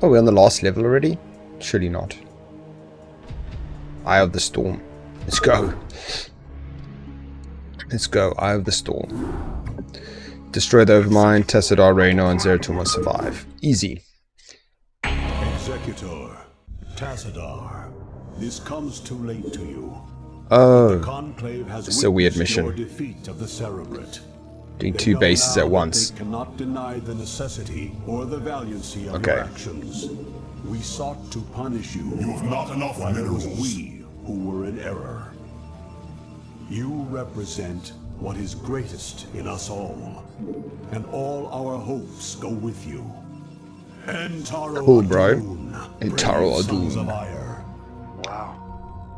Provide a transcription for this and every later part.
Oh, we're on the last level already? Surely not. Eye of the Storm. Let's go. Let's go. Eye of the Storm. Destroy the Overmind, Tassadar, Reno, and Zeratul must survive. Easy. Executor, Tassadar, this comes too late to you. Oh, The Conclave has this is a weird witnessed mission. your defeat of the Cerebrate. Doing They 2 know bases now at that once. They cannot deny the necessity or the valiancy of Okay. your actions. We sought to punish you. You have not enough But it was minerals. we who were in error. You represent what is greatest in us all, and all our hopes go with you. Entaro Cool, bro. Adun, Entaro brave sons Adun. of Ire. Wow.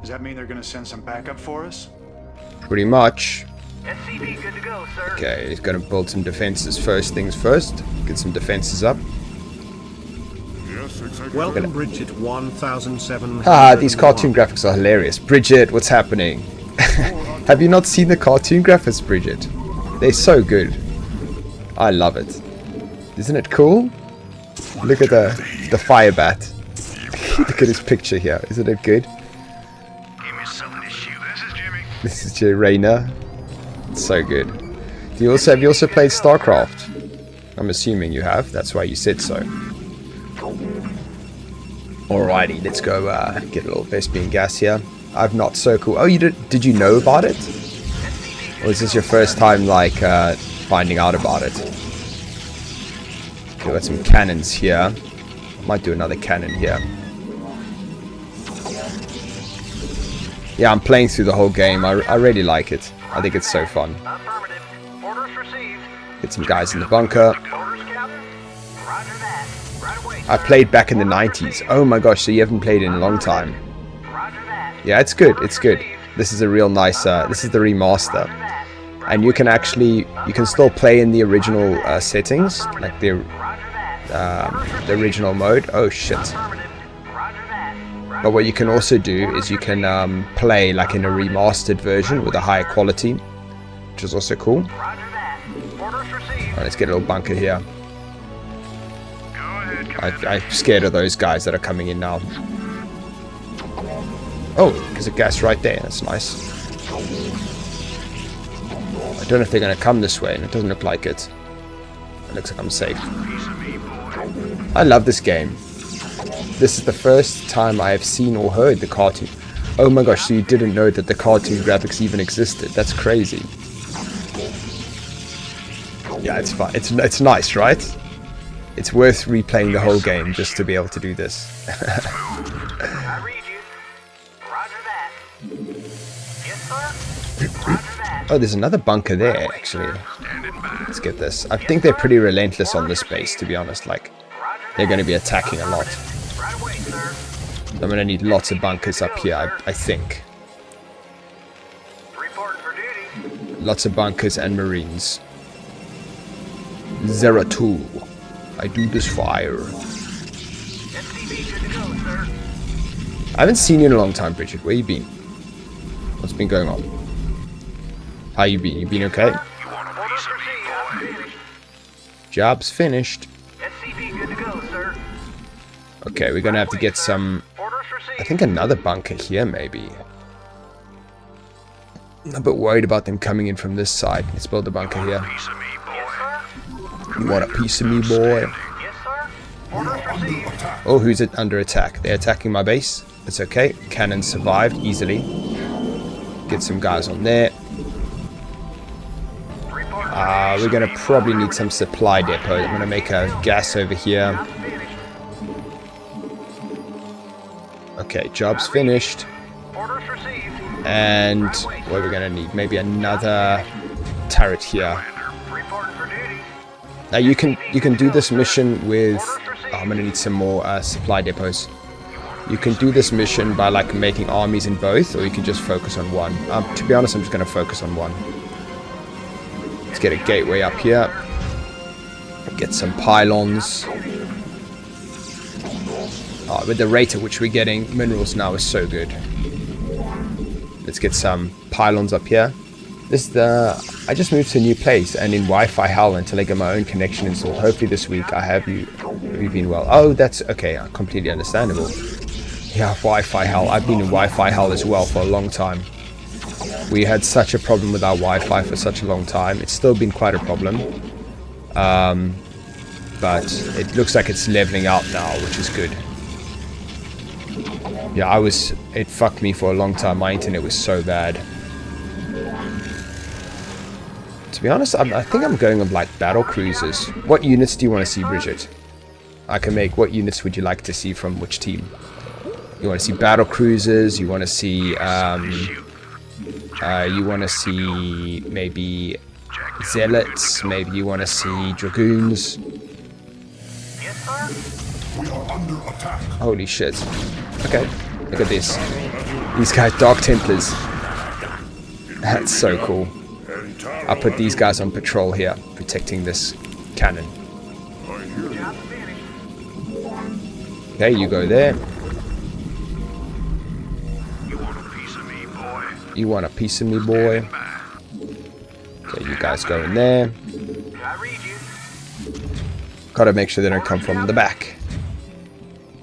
Does that mean they're gonna send some backup for us? Pretty much. SCP good to go, sir. Okay, he's gonna build some defenses. First things first. Get some defenses up. Yes, Executor. Welcome, Bridget 1007. These cartoon graphics are hilarious. Bridget, what's happening? Have you not seen the cartoon graphics, Bridget? They're so good. I love it. Isn't it cool? Look at the fire bat. Look at his picture here. Isn't it good? Give me something to shoot. This is Jimmy. This is Jay Rayner. It's so good. Have you also played StarCraft? I'm assuming you have. That's why you said so. Alrighty, let's go get a little Vespian gas here. I've not so cool. Oh, you did you know about it? Or is this your first time like finding out about it? Okay, got some cannons here. Might do another cannon here. Yeah, I'm playing through the whole game. I really like it. I think it's so fun. Affirmative. Orders received. Get some guys in the bunker. Orders, Captain. Roger that. Right away. I played back in the 90s. Oh my gosh, so you haven't played in a long time. Roger that. Yeah, it's good. It's good. This is a real nice. This is the remaster, and you can still play in the original settings, like the original mode. Oh shit! Affirmative. Roger that. But what you can also do is you can play like in a remastered version with a higher quality, which is also cool. Roger that. Orders received. Alright, let's get a little bunker here. Go ahead, I'm scared of those guys that are coming in now. Oh, there's a gas right there. That's nice. I don't know if they're going to come this way, and it doesn't look like it. It looks like I'm safe. I love this game. This is the first time I have seen or heard the cartoon. Oh my gosh, so you didn't know that the cartoon graphics even existed. That's crazy. Yeah, it's fun. It's nice, right? It's worth replaying the whole game just to be able to do this. I read you. Roger that. Yes, sir. Roger that. Oh, there's another bunker there, actually. Let's get this. I think they're pretty relentless on this base, to be honest. Like, they're going to be attacking a lot. Right away, sir. I'm going to need lots of bunkers up here, I think. Reporting for duty. Lots of bunkers and marines. Zeratul. I do this fire. SCP good to go, sir. I haven't seen you in a long time, Bridget. Where you been? What's been going on? How you been? You been okay? Orders received. I'm finished. Job's finished. SCP good to go, sir. Okay, we're gonna have to get some... Orders I received. think another bunker here, maybe. I'm a bit worried about them coming in from this side. Let's build a bunker here. Yes, sir. You want a piece of me, boy? Yes, sir. Orders received. Oh, who's it under attack? They're attacking my base. It's okay. Cannon survived easily. Get some guys on there. We're gonna probably need some supply depot. I'm gonna make a gas over here. Okay, job's finished. Orders received. And what are we gonna need? Maybe another turret here. Reporting for duty. Now you can do this mission with... Oh, I'm gonna need some more supply depots. You can do this mission by like making armies in both, or you can just focus on one. To be honest, I'm just gonna focus on one. Let's get a gateway up here. Get some pylons. Oh, with the rate at which we're getting minerals now is so good. Let's get some pylons up here. I just moved to a new place and in Wi-Fi hell until I get my own connection installed. Hopefully this week I have you We've been well. Oh, that's okay. Completely understandable. Yeah, Wi-Fi hell. I've been in Wi-Fi hell as well for a long time. We had such a problem with our Wi-Fi for such a long time. It's still been quite a problem. But it looks like it's leveling out now, which is good. Yeah, it fucked me for a long time. My internet was so bad. To be honest, I think I'm going with like battle cruisers. What units do you want to see, Bridget? I can make. What units would you like to see from which team? You want to see battle cruisers? You want to see maybe zealots? Maybe you want to see dragoons? Yes, sir. We are under attack. Holy shit. Okay, look at this. These guys, Dark Templars. That's so cool. I'll put these guys on patrol here, protecting this cannon. Job finished. Okay, you go there. You want a piece of me, boy? You want a piece of me, boy? Okay, you guys go in there. I read you. Gotta make sure they don't come from the back.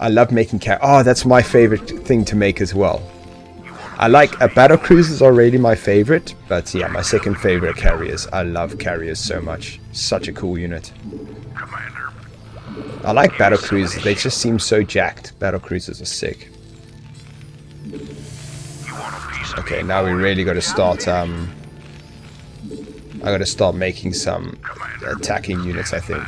I love making oh, that's my favorite thing to make as well. I like battle cruisers are really my favorite, but yeah, my second favorite carriers. I love carriers so much. Such a cool unit. Commander. I like battle cruisers. They just seem so jacked. Battle cruisers are sick. You want a piece of Okay, now we really got to start. I got to start making some attacking units, I think.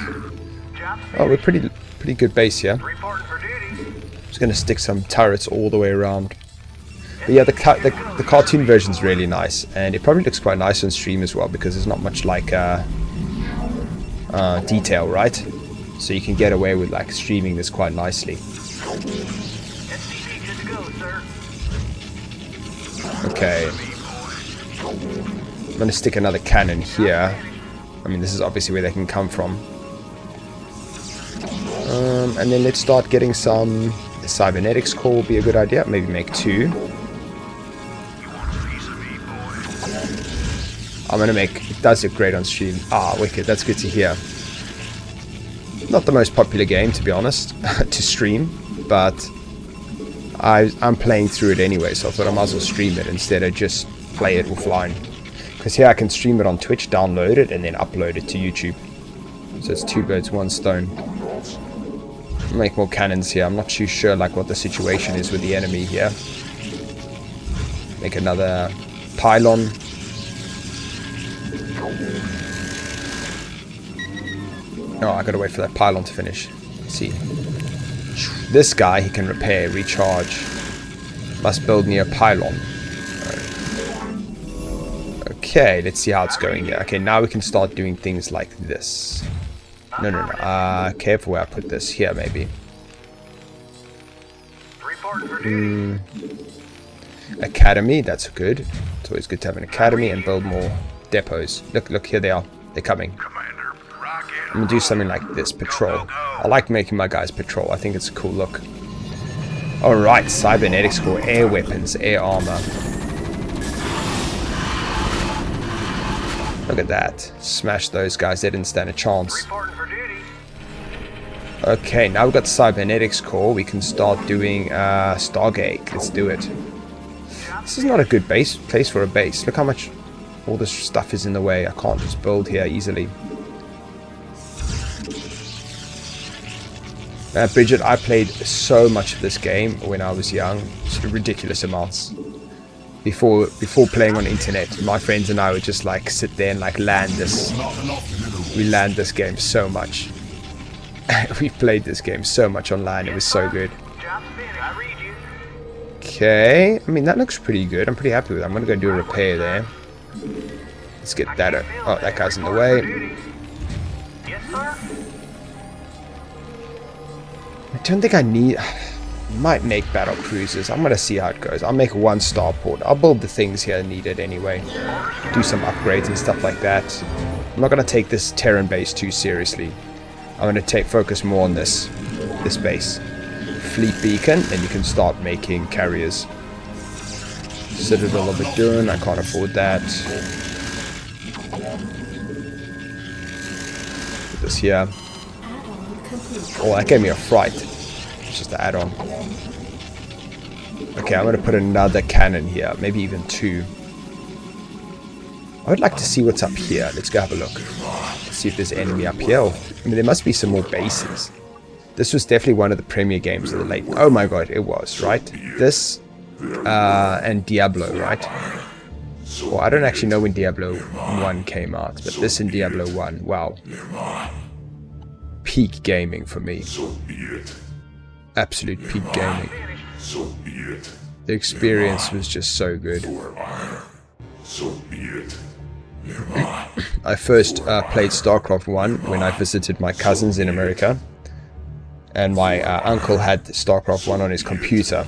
job Oh, we're pretty good base here. reporting for duty. Just gonna stick some turrets all the way around. But yeah, the cartoon version's really nice, and it probably looks quite nice on stream as well because there's not much like detail, right? So you can get away with like streaming this quite nicely. SCP good to go, sir. Okay, I'm gonna stick another cannon here. I mean, this is obviously where they can come from. And then let's start getting some. The cybernetics core will be a good idea. Maybe make 2. I'm gonna make. It does look great on stream. Ah, wicked. That's good to hear. Not the most popular game, to be honest, to stream, but I'm playing through it anyway, so I thought I might as well stream it instead of just play it offline. Because here I can stream it on Twitch, download it, and then upload it to YouTube. So it's 2 birds, 1 stone. I'll make more cannons here. I'm not too sure like what the situation is with the enemy here. Make another pylon. Oh, I gotta wait for that pylon to finish. Let's see. This guy, he can repair, recharge. Must build me a pylon. Okay, let's see how it's going here. Okay, now we can start doing things like this. No. Careful where I put this. Here, maybe. Reporting for duty. Academy, that's good. It's always good to have an academy and build more depots. Look, here they are. They're coming. Commander, rock in. I'm gonna do something like this, patrol. I like making my guys patrol. I think it's a cool look. Alright, cybernetics core, air weapons, air armor. Look at that. Smash those guys. They didn't stand a chance. Reporting for duty. Okay, now we've got cybernetics core. We can start doing Stargate. Let's do it. This is not a good place for a base. Look how much all this stuff is in the way. I can't just build here easily. Bridget, I played so much of this game when I was young. Sort of ridiculous amounts. Before playing on internet, my friends and I would just like sit there and like land this. We land this game so much. We played this game so much online. It was so good. Job finished. I read you. Okay, I mean that looks pretty good. I'm pretty happy with it. I'm gonna go do a repair there. Let's get that. Oh, that guy's in the way. Yes, sir. I don't think I need. Might make battle cruisers. I'm gonna see how it goes. I'll make 1 starport. I'll build the things here needed anyway. Do some upgrades and stuff like that. I'm not gonna take this Terran base too seriously. I'm gonna focus more on this base. Fleet beacon, and you can start making carriers. Citadel of Adun, I can't afford that. Put this here. Add-on complete. Oh, that gave me a fright. It's just an add-on. Okay, I'm going to put another cannon here. Maybe even 2. I would like to see what's up here. Let's go have a look. Let's see if there's enemy up here. I mean, there must be some more bases. This was definitely one of the premier games of the late... Oh my god, it was, right? This and Diablo, right? Well, I don't actually know when Diablo 1 came out, but this and Diablo 1, wow. Peak gaming for me. Absolute peak gaming. The experience was just so good. I first played StarCraft 1 when I visited my cousins in America. And my uncle had StarCraft 1 on his computer.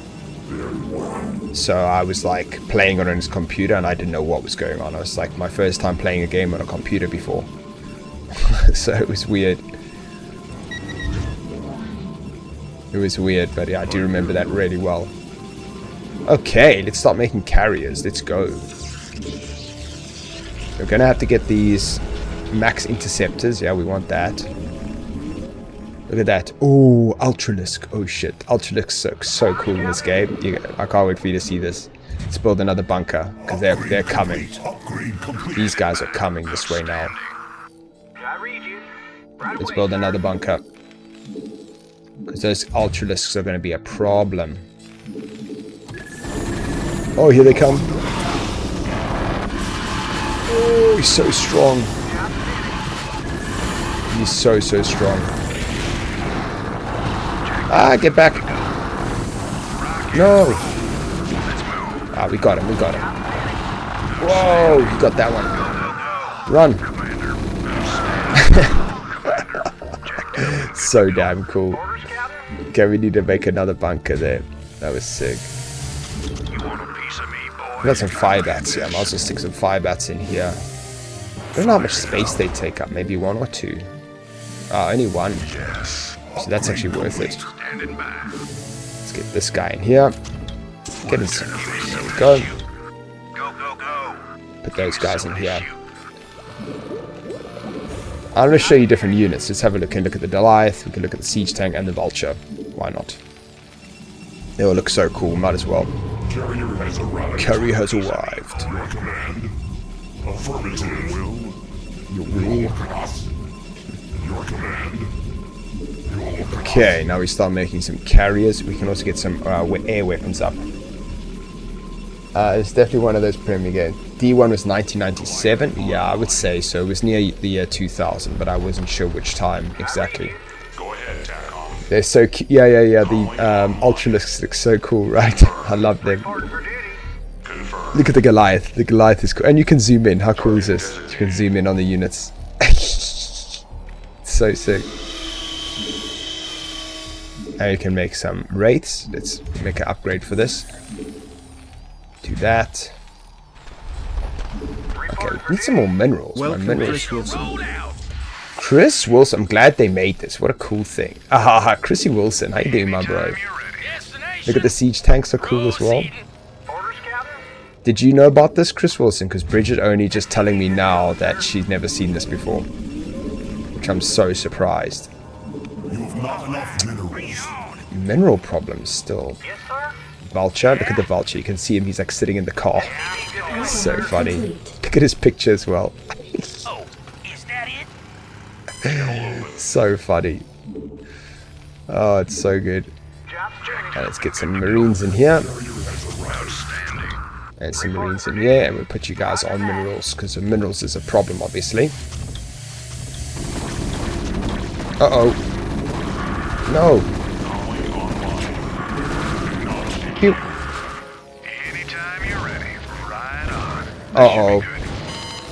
So I was like playing it on his computer and I didn't know what was going on. It was like my first time playing a game on a computer before. So it was weird. It was weird, but yeah, I do remember that really well. Okay, let's start making carriers. Let's go. We're gonna have to get these max interceptors. Yeah, we want that. Look at that. Oh, Ultralisk. Oh shit. Ultralisk's so cool in this game. I can't wait for you to see this. Let's build another bunker, because they're coming. These guys are coming this way now. Let's build another bunker. Because those Ultralisks are going to be a problem. Oh, here they come. Oh, he's so strong. He's so strong. Ah, get back. No. Ah, we got him. Whoa, you got that one. Run. So damn cool. Okay, we need to make another bunker there. That was sick. We got some fire bats. Yeah, I might as well stick some fire bats in here. I don't know how much space they take up. Maybe 1 or 2. Only 1. So that's actually worth it. Let's get this guy in here. Get his. There we go. Put those guys in here. I'm going to show you different units. Let's have a look and look at the Goliath. We can look at the siege tank and the vulture. Why not? They all look so cool. Might as well. Carrier has arrived. Your command. Affirmative. Your will. Your command. Okay, now we start making some carriers. We can also get some air weapons up. It's definitely one of those premier games. D1 was 1997. Yeah, I would say so. It was near the year 2000, but I wasn't sure which time exactly. Go ahead, TACOM. They're so cute. Yeah. The Ultralisks look so cool, right? I love them. Look at the Goliath. The Goliath is cool. And you can zoom in. How cool is this? You can zoom in on the units. So sick. And you can make some wraiths. Let's make an upgrade for this. Do that. Okay, we need some more minerals. Welcome, Chris Wilson. Chris Wilson, I'm glad they made this. What a cool thing. Ah, Chrissy Wilson, how you doing, my bro? Look at the siege tanks are cool as well. Did you know about this, Chris Wilson? Because Bridget only just telling me now that she's never seen this before. Which I'm so surprised. You have not enough minerals. Mineral problems still. Vulture, look at the vulture. You can see him, he's like sitting in the car. So funny. Look at his picture as well. Oh, is that it? So funny. Oh, it's so good. Let's get some marines in here. And some marines in here, and we'll put you guys on minerals, because the minerals is a problem, obviously. Uh-oh. No. Pew. Anytime you're ready, right on. Uh-oh.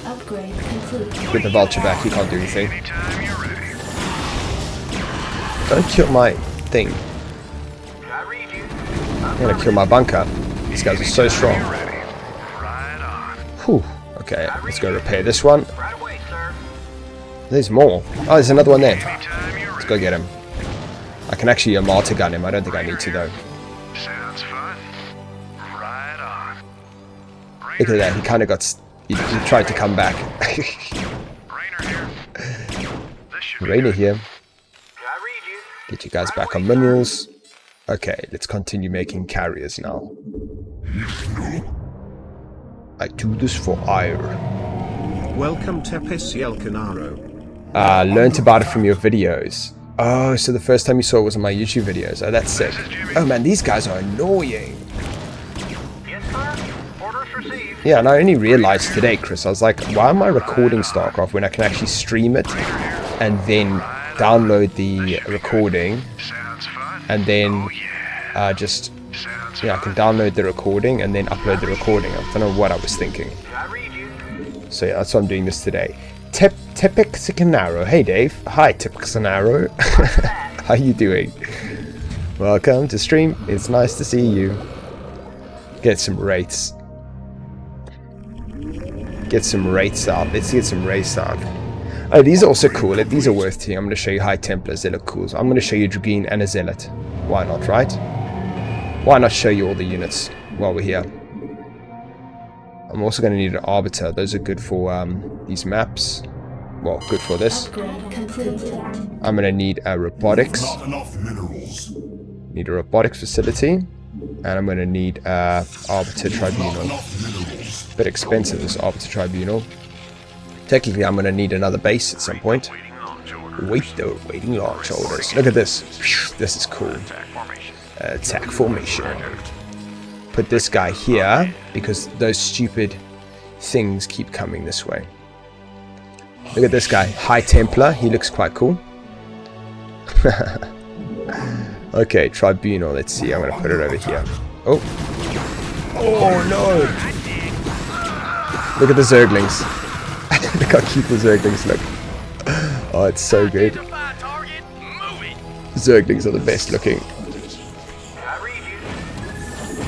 Upgrade complete. Get the vulture back, he can't do anything. Anytime you're ready. Don't kill my thing. I'm gonna kill my bunker. These guys are so strong. Right on. Whew. Okay, let's go repair this one. There's more. Oh, there's another one there. Let's go get him. I can actually martyr gun him. I don't think I need to though. Sounds fun. Right on. Look at that. He kind of got. He tried to come back. Rainer here. This should be Rainer good. here. Get you guys back on minerals. Okay, let's continue making carriers now. I do this for ire. Welcome Tepes Yelkanaro. Learned about it from your videos. Oh, so the first time you saw it was on my YouTube videos. Oh, that's sick. Oh man, these guys are annoying. Yes, sir. Orders received. Yeah, and I only realized today, Chris, I was like, why am I recording StarCraft when I can actually stream it and then download the recording Sounds fun. and then I can download the recording and then upload the recording. I don't know what I was thinking. I read you. So yeah, that's why I'm doing this today. Tepexanaro. Hey Dave. Hi Tepexanaro. How you doing? Welcome to stream. It's nice to see you. Get some rates. Get some rates out. Let's get some rates out. Oh, these are also cool. These are worth seeing. I'm going to show you High Templars. They look cool. So I'm going to show you Dragoon and a Zealot. Why not, right? Why not show you all the units while we're here? I'm also going to need an Arbiter. Those are good for these maps. Well, good for this. Upgrade completed. I'm going to need a robotics. Not enough minerals. Need a robotics facility. And I'm going to need a Arbiter Tribunal. Enough minerals. Bit expensive, this Arbiter Tribunal. Technically, I'm going to need another base at some point. Waiting launch orders. Look at this. This is cool. Attack formation. Put this guy here because those stupid things keep coming this way. Look at this guy, High Templar. He looks quite cool. Okay, Tribunal. Let's see. I'm gonna put it over here. Oh, oh no! Look at the Zerglings. Look how cute the Zerglings look. Oh, it's so good. Zerglings are the best looking.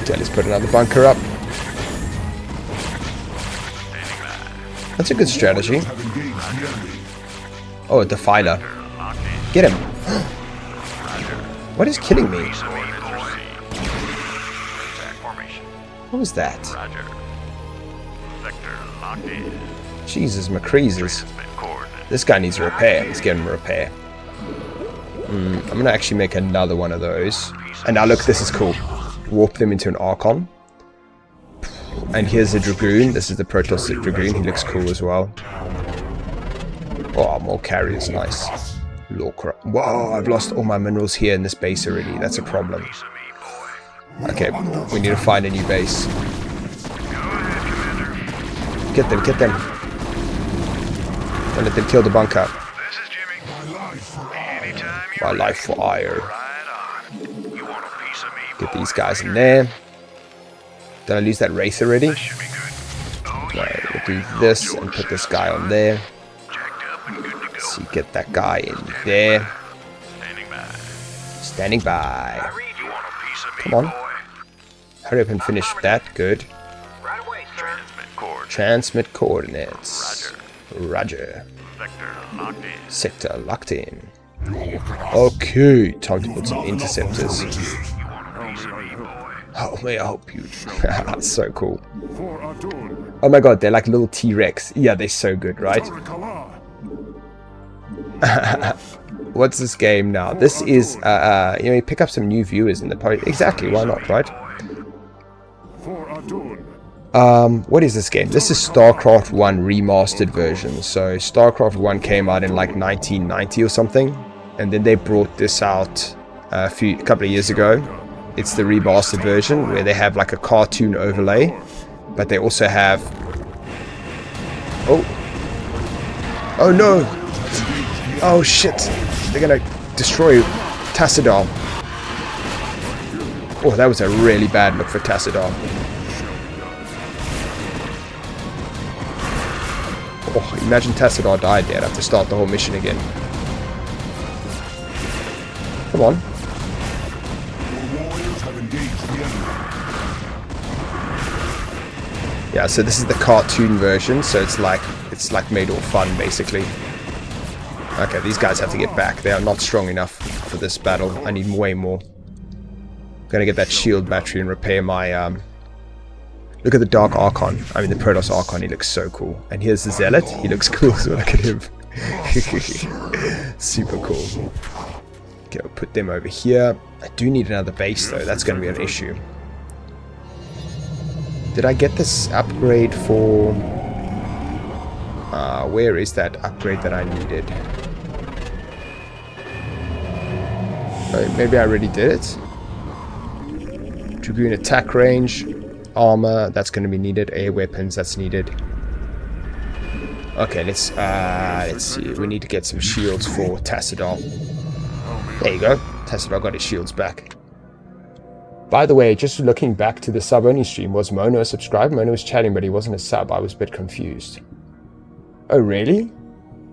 Okay, let's put another bunker up. That's a good strategy. Have engaged the enemy. Oh, a Defiler. Get him. What is killing me? What was that? Jesus, McCreeses. This guy needs a repair. Let's get him a repair. I'm going to actually make another one of those. And now look, this is cool. Warp them into an Archon. And here's a Dragoon. This is the Protoss Dragoon. He looks cool as well. Oh, more carriers. Nice. Whoa, I've lost all my minerals here in this base already. That's a problem. Okay, we need to find a new base. Get them, get them. Don't let them kill the bunker. This is Jimmy. Anytime My life for ire. right on. You want a piece of me, Get these guys in there. Did I lose that Wraith already? should be good. Oh, No, we'll do this and put this guy on there. jacked up and good to go. So you get that guy in there. Standing by. Standing by. Read, you want a piece of me, Come on. boy? Hurry up and finish that. Good. Right away, sir. Transmit cord. Transmit coordinates. Roger. Vector locked in. Sector locked in. Okay, time to put some interceptors. You want a piece of me, boy? Oh, may I help you? That's so cool. Oh my god, they're like little T-Rex. Yeah, they're so good, right? What's this game now? This is, you pick up some new viewers in the post. Exactly, why not, right? What is this game? This is StarCraft 1 remastered version. So StarCraft 1 came out in like 1990 or something, and then they brought this out a couple of years ago. It's the remastered version where they have like a cartoon overlay, but they also have... Oh no! Oh shit! They're gonna destroy Tassadar. Oh, that was a really bad look for Tassadar. Oh, imagine Tassadar died there. I'd have to start the whole mission again. Come on. Yeah, so this is the cartoon version, so it's like made all fun basically. Okay, these guys have to get back. They are not strong enough for this battle. I need way more. I'm gonna get that shield battery and repair my look at the Dark Archon. I mean the Protoss Archon, he looks so cool. And here's the Zealot, he looks cool as well. Look at him. Super cool. Okay, I'll put them over here. I do need another base though, that's going to be an issue. Did I get this upgrade for... where is that upgrade that I needed? Oh, maybe I already did it? Dragoon attack range, armor, that's going to be needed. Air weapons, that's needed. Okay, let's see. We need to get some shields for Tassadar. There you go. Tassadar got his shields back. By the way, just looking back to the sub-only stream, was Mono a subscriber? Mono was chatting, but he wasn't a sub. I was a bit confused. Oh, really?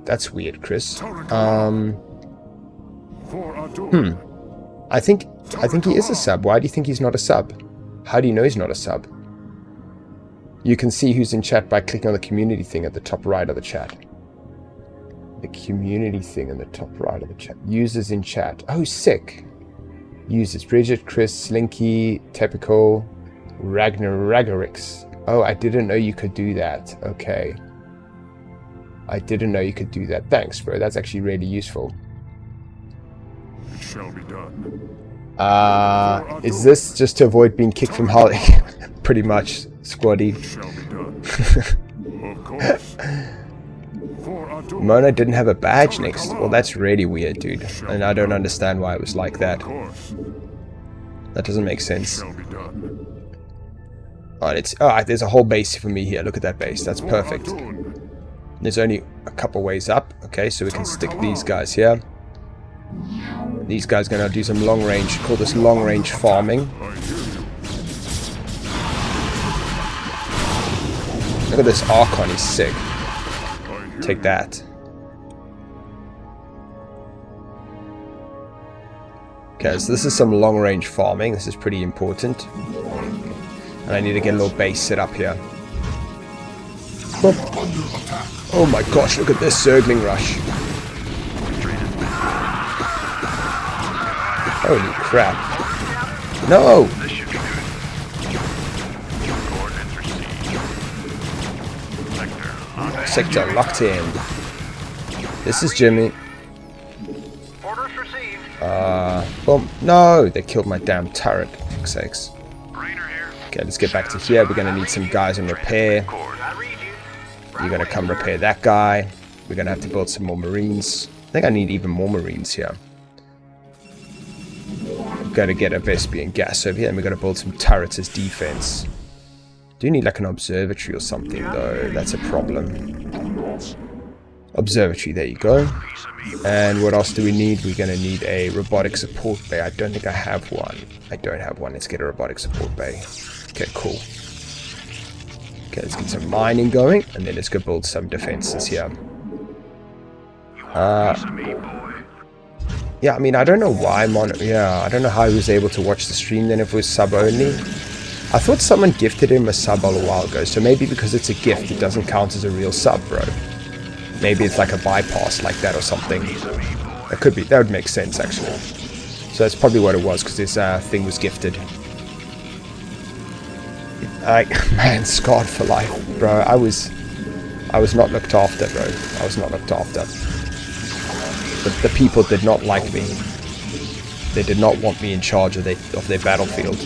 That's weird, Chris. I think he is a sub. Why do you think he's not a sub? How do you know he's not a sub? You can see who's in chat by clicking on the community thing at the top right of the chat. The community thing in the top right of the chat. Users in chat. Oh, sick. Users. Bridget, Chris, Slinky, Tepical, Ragnarix. Oh, I didn't know you could do that. Okay. I didn't know you could do that. Thanks, bro. That's actually really useful. It shall be done. Is this just to avoid being kicked from Holly? Pretty much, squaddy. It shall be done. Of course. Mona didn't have a badge next. Well, that's really weird, dude. And I don't understand why it was like that. That doesn't make sense. Alright, there's a whole base for me here. Look at that base. That's perfect. There's only a couple ways up. Okay, so we can stick these guys here. These guys are going to do some long range. Call this long range farming. Look at this Archon. He's sick. Take that. Okay, so this is some long range farming. This is pretty important. And I need to get a little base set up here. Oh my gosh, look at this Zergling rush. Holy crap. No! Sector locked in. This is Jimmy. Orders received. Boom. No! They killed my damn turret. For fuck's sakes. Raider here. Okay, let's get back to here. We're gonna need some guys on repair. I read you. You're gonna come repair that guy. We're gonna have to build some more marines. I think I need even more marines here. We've got to get a Vespian gas over here, and we're gonna build some turrets as defense. Do need like an observatory or something though. That's a problem. Observatory, there you go. And what else do we need? We're gonna need a robotic support bay. I don't think I have one. I don't have one. Let's get a robotic support bay. Okay, cool. Okay, let's get some mining going, and then let's go build some defenses here. Yeah, I mean, I don't know why I don't know how he was able to watch the stream then if it was sub only. I thought someone gifted him a sub a while ago, so maybe because it's a gift it doesn't count as a real sub, bro. Maybe it's like a bypass like that or something. That could be, that would make sense actually. So that's probably what it was, because this thing was gifted. Man, scarred for life, bro. I was not looked after, bro. I was not looked after. The people did not like me. They did not want me in charge of their battlefield.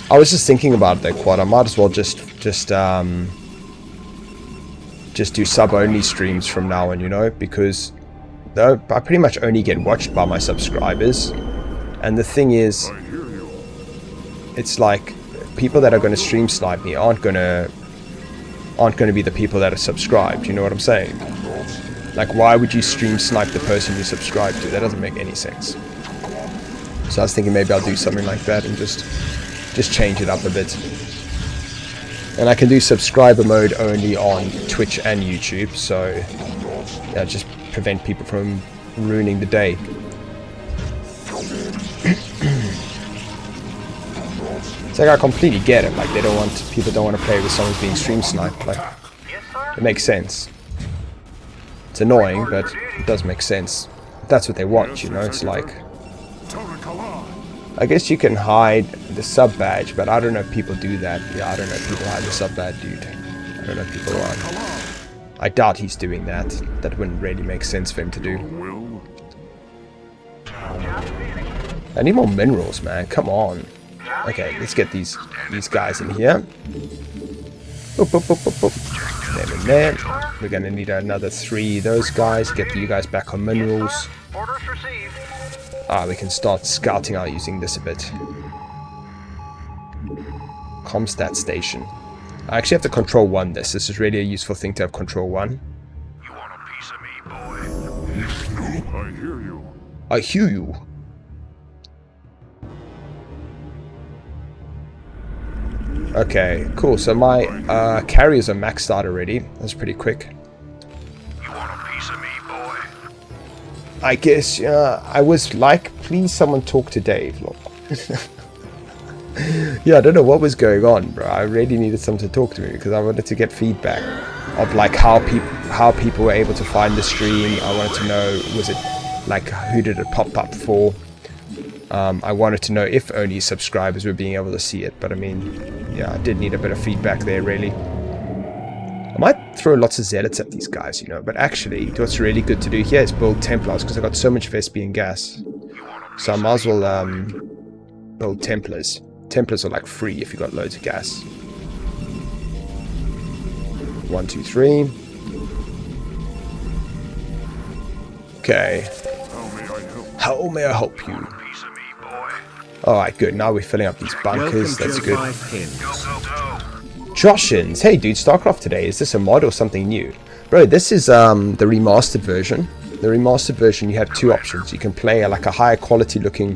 I was just thinking about that, Quad. I might as well just do sub-only streams from now on, you know, because I pretty much only get watched by my subscribers. And the thing is, it's like people that are going to stream snipe me aren't going to be the people that are subscribed. You know what I'm saying? Like, why would you stream snipe the person you subscribe to? That doesn't make any sense. So I was thinking maybe I'll do something like that and just change it up a bit. And I can do subscriber mode only on Twitch and YouTube, so yeah, just prevent people from ruining the day. It's like I completely get it. Like people don't want to play with someone being stream sniped. Like, it makes sense. It's annoying, but it does make sense. That's what they want, you know. It's like, I guess you can hide the sub badge, but I don't know if people do that. Yeah, I don't know if people hide the sub badge, dude. I don't know if people are. I doubt he's doing that. That wouldn't really make sense for him to do. Will? I need more minerals, man. Come on. Okay, let's get these guys in here. Boop, boop, boop, boop, boop. Them in there. We're gonna need another 3 of those guys. Get you guys back on minerals. We can start scouting out using this a bit. Comstat station. I actually have to control 1 this. This is really a useful thing to have control 1. You want a piece of me, boy? I hear you. I hear you. Okay, cool. So my carriers are maxed out already. That's pretty quick. You want a piece of me, boy? I guess, I was like, please someone talk to Dave. Yeah, I don't know what was going on, bro. I really needed someone to talk to me because I wanted to get feedback of like how people were able to find the stream. I wanted to know, was it like, who did it pop up for? I wanted to know if only subscribers were being able to see it, but I mean, yeah, I did need a bit of feedback there, really. I might throw lots of zealots at these guys, you know, but actually, what's really good to do here is build Templars, because I got so much Vespi and gas. So I might as well build Templars. Templars are like free if you got loads of gas. 1, 2, 3. Okay. How may I help you? Piece of me, boy? Alright, good. Now we're filling up these bunkers. That's good. Go, go, go. Joshins. Hey, dude, StarCraft today. Is this a mod or something new? Bro, this is the remastered version. The remastered version, you have 2 options. You can play like a higher quality looking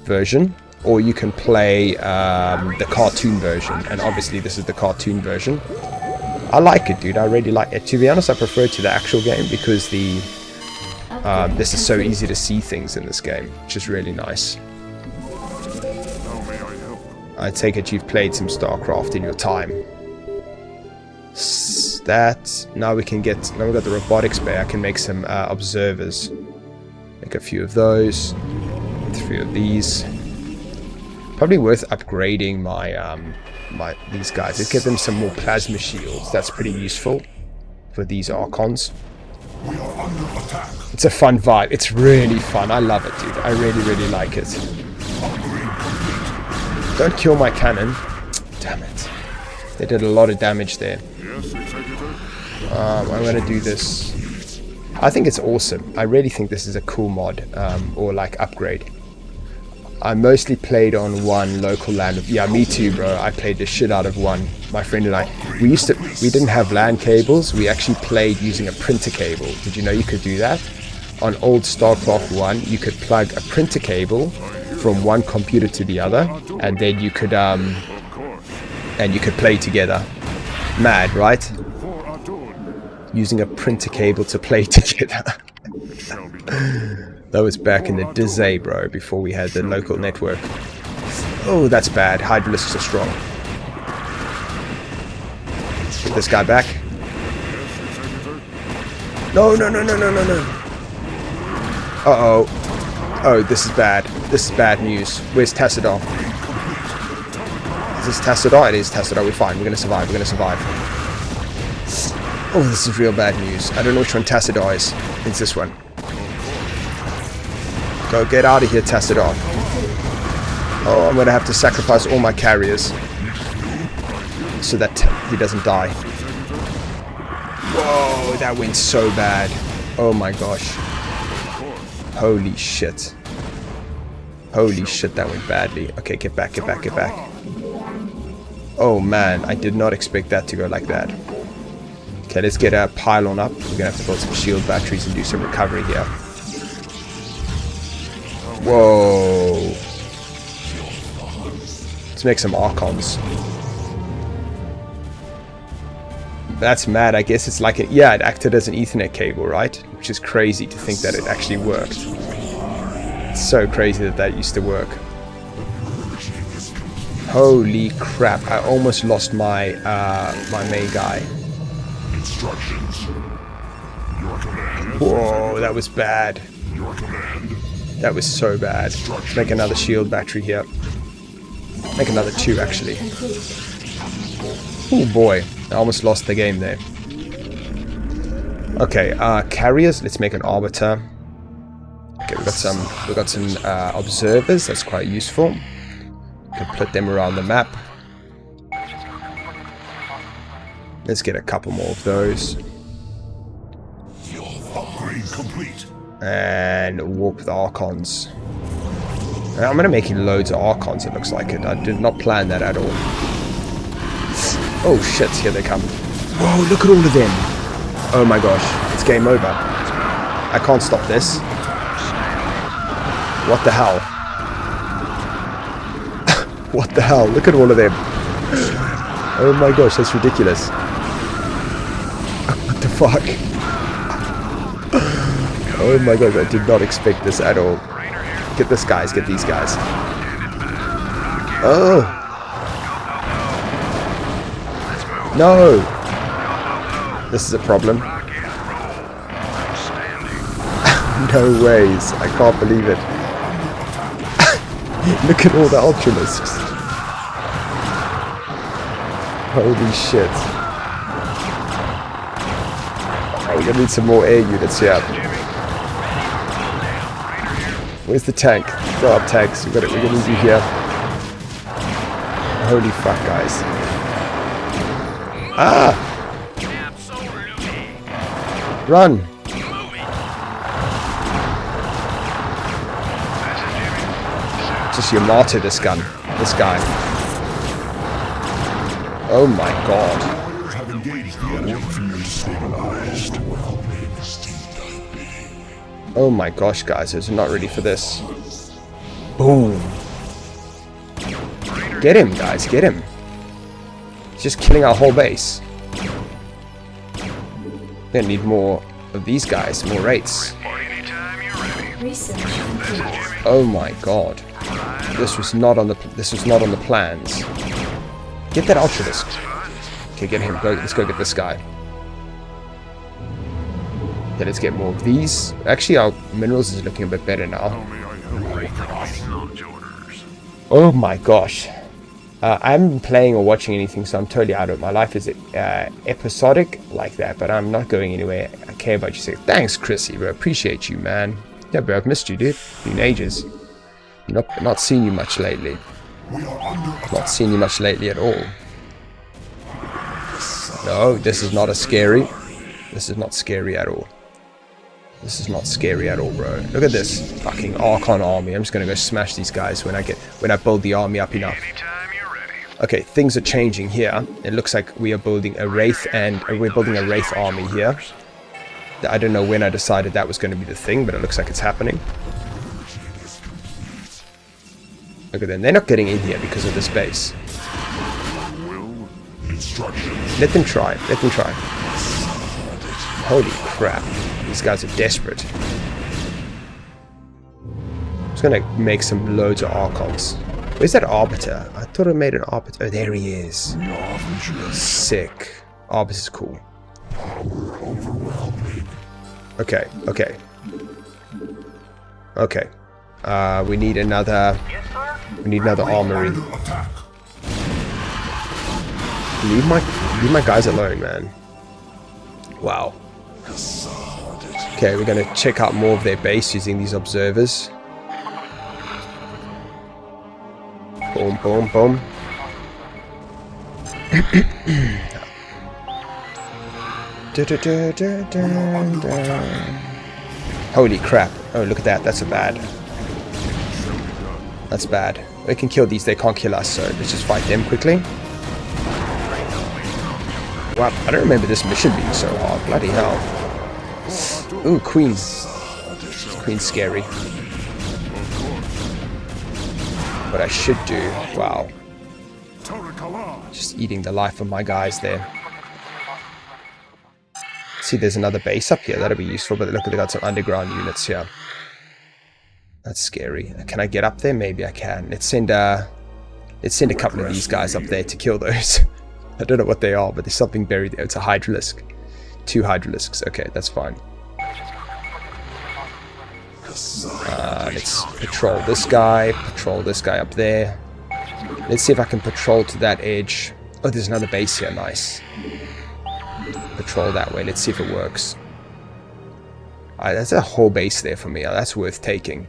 version, or you can play the cartoon version. And obviously, this is the cartoon version. I like it, dude. I really like it. To be honest, I prefer it to the actual game because this is so easy to see things in this game, which is really nice. I take it you've played some StarCraft in your time. Now we've got the robotics bay. I can make some observers. Make a few of those. 3 of these. Probably worth upgrading my these guys. Let's give them some more plasma shields. That's pretty useful for these Archons. We are under attack. It's a fun vibe. It's really fun. I love it, dude. I really, really like it. Don't kill my cannon. Damn it. They did a lot of damage there. I'm going to do this. I think it's awesome. I really think this is a cool mod, or like upgrade. I mostly played on 1 local land. Yeah, me too, bro. I played the shit out of 1. My friend and I. We didn't have LAN cables. We actually played using a printer cable. Did you know you could do that? On old StarCraft 1, you could plug a printer cable from one computer to the other, and then you could play together. Mad, right? Using a printer cable to play together. That was back in the day, bro, before we had the local network. Oh, that's bad. Hydralisks are strong. Get this guy back. No, no, no, no, no, no, no. Uh-oh. Oh, this is bad. This is bad news. Where's Tassadar? Is this Tassadar? It is Tassadar. We're fine. We're going to survive. We're going to survive. Oh, this is real bad news. I don't know which one Tassadar is. It's this one. Go get out of here, Tassadar. Oh, I'm going to have to sacrifice all my carriers so that he doesn't die. Whoa, that went so bad. Oh my gosh. Holy shit. Holy shit, that went badly. Okay, get back, get back, get back. Oh man, I did not expect that to go like that. Okay, let's get a pylon up. We're going to have to build some shield batteries and do some recovery here. Whoa. Let's make some Archons. That's mad. I guess it's like it acted as an Ethernet cable, right? Which is crazy to think that it actually worked. It's so crazy that used to work. Holy crap, I almost lost my my main guy. Whoa, that was bad. That was so bad. Let's make another shield battery here. Make another 2 actually. Oh boy, I almost lost the game there. Okay, carriers. Let's make an arbiter. Okay, we got some observers. That's quite useful. We can put them around the map. Let's get a couple more of those. Upgrade complete. And warp the Archons. And I'm going to make loads of Archons, it looks like it. I did not plan that at all. Oh shit, here they come. Whoa, look at all of them. Oh my gosh, it's game over. I can't stop this. What the hell? What the hell? Look at all of them. Oh my gosh, that's ridiculous. What the fuck? Oh my god, I did not expect this at all. Get this guys, get these guys. Oh! No! This is a problem. No ways, I can't believe it. Look at all the Ultralisks. Holy shit. Oh, we're gonna need some more air units here. Where's the tank? Throw up tanks. We're gonna need you here. Holy fuck, guys. Ah! Run! Just your martyr, this guy. Oh my god. Have engaged the enemy. Stabilized. Oh my gosh, guys, I was not ready for this. Boom. Get him, guys, get him. He's just killing our whole base. Gonna need more of these guys, more rates. Research complete. Oh my god. This was not on the plans. Get that Ultralisk. Okay, get him. Let's go get this guy. Okay, let's get more of these. Actually, our minerals is looking a bit better now. Oh my gosh. I haven't been playing or watching anything, so I'm totally out of it. My life is episodic like that, but I'm not going anywhere. I care about you. Say thanks, Chrissy, bro. Appreciate you, man. Yeah, bro, I've missed you, dude. Been ages. Not seen you much lately. Not seen you much lately at all. No, this is not a scary. This is not scary at all. This is not scary at all, bro. Look at this fucking Archon army. I'm just gonna go smash these guys when I build the army up enough. Okay, things are changing here. It looks like we are building a Wraith army here. I don't know when I decided that was going to be the thing, but it looks like it's happening. Look at them. They're not getting in here because of this base. Let them try. Let them try. Holy crap. These guys are desperate. I'm just going to make some loads of Archons. Where's that Arbiter? I thought I made an Arbiter. Oh, there he is. Sick. Arbiter's cool. Okay, okay. Okay. We need another armory. Leave my guys alone, man. Wow. Okay, we're gonna check out more of their base using these observers. Boom, boom, boom. Holy crap. Oh, look at that. That's bad. That's bad. They can kill these. They can't kill us, so let's just fight them quickly. Wow, I don't remember this mission being so hard. Bloody hell. Ooh, Queen. Queen's scary. What I should do. Wow. Just eating the life of my guys there. See, there's another base up here. That'll be useful, but look, they got some underground units here. That's scary. Can I get up there? Maybe I can. Let's send a couple of these guys up there to kill those. I don't know what they are, but there's something buried there. It's a Hydralisk. 2 Hydralisks. Okay, that's fine. Let's patrol this guy up there. Let's see if I can patrol to that edge. Oh, there's another base here. Nice. Patrol that way. Let's see if it works. That's a whole base there for me. That's worth taking.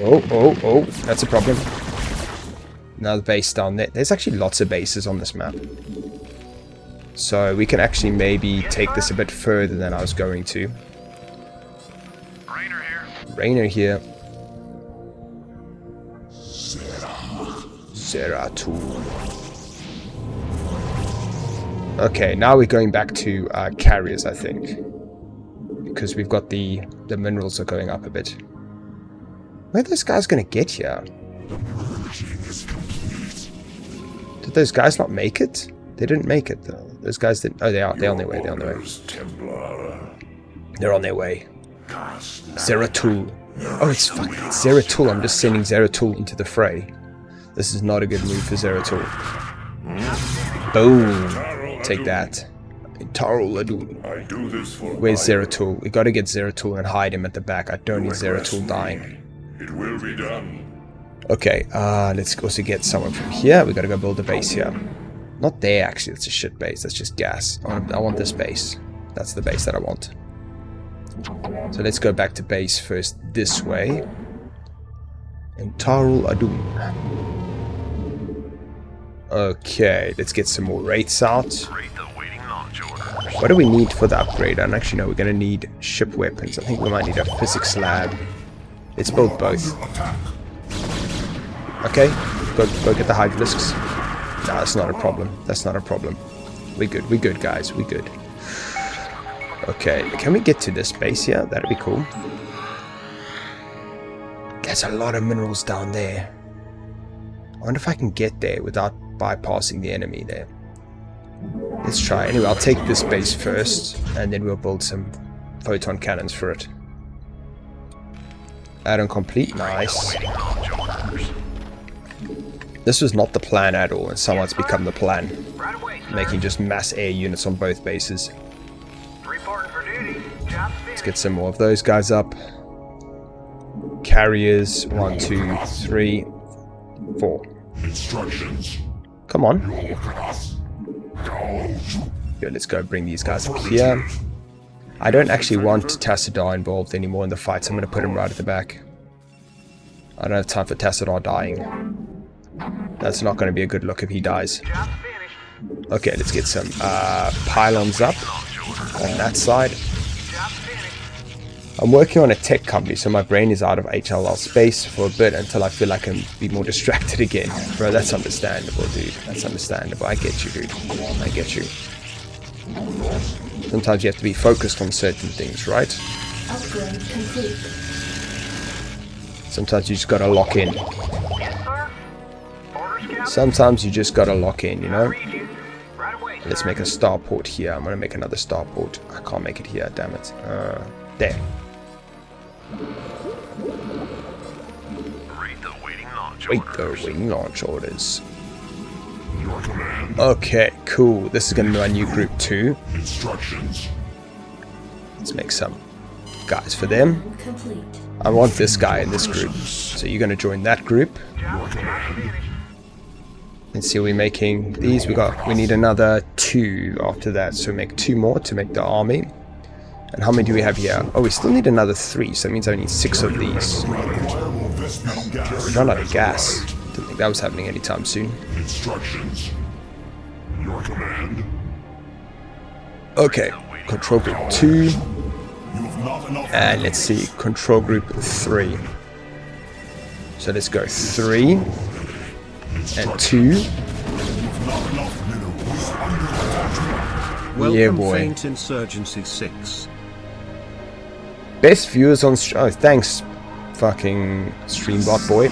Oh, that's a problem. Another base down there. There's actually lots of bases on this map. So we can actually maybe take this a bit further than I was going to. Rainer here. Zeratul. Okay, now we're going back to carriers, I think. Because we've got the minerals are going up a bit. Where are those guys going to get here? Did those guys not make it? They didn't make it, though. Those guys didn't... Oh, they are. They're on their way. They're on their way. They're on their way. Zeratul. Oh, it's fucking Zeratul. I'm just sending Zeratul into the fray. This is not a good move for Zeratul. Boom. Take that. Where's Zeratul? We gotta get Zeratul and hide him at the back. I don't need Zeratul dying. It will be done. Okay, let's also get someone from here. We gotta go build a base here. Not there, actually. That's a shit base. That's just gas. I want this base. That's the base that I want. So let's go back to base first this way. And Tarul Adun. Okay, let's get some more rates out. What do we need for the upgrade? I don't actually know. We're going to need ship weapons. I think we might need a physics lab. Let's build both. Okay, go get the hydralisks. No, that's not a problem. That's not a problem. We're good, guys. We're good. Okay, can we get to this base here? That'd be cool. There's a lot of minerals down there. I wonder if I can get there without bypassing the enemy there. Let's try. Anyway, I'll take this base first, and then we'll build some photon cannons for it. Add-on complete. Nice. This was not the plan at all, and somehow it's become the plan. Making just mass air units on both bases. Let's get some more of those guys up. Carriers. 1, 2, 3, 4. Instructions. Come on. Good, let's go bring these guys up here. I don't actually want Tassadar involved anymore in the fight, so I'm going to put him right at the back. I don't have time for Tassadar dying. That's not going to be a good look if he dies. Okay, let's get some pylons up on that side. I'm working on a tech company, so my brain is out of HLL space for a bit until I feel I can be more distracted again. Bro, that's understandable, dude. That's understandable. I get you, dude. I get you. Sometimes you have to be focused on certain things, right? Upgrade complete. Sometimes you just gotta lock in. Sometimes you just gotta lock in, you know? Let's make a starport here. I'm gonna make another starport. I can't make it here, damn it. There. Wait the waiting launch orders. Okay, cool. This is gonna be my new group 2. Instructions. Let's make some guys for them. Complete. I want this guy in this group. So you're gonna join that group. Let's see, we're making these. We need another 2 after that. So make 2 more to make the army. And how many do we have here? Oh, we still need another 3, so that means I need 6 of these. Run out of gas. Didn't think that was happening anytime soon. Instructions. Your command. Okay, control group 2. You have not enough. And let's see, control group 3. So let's go 3 and 2. Welcome, Yeah, boy. Faint Insurgency 6. Best viewers on oh, thanks, fucking Streambot boy.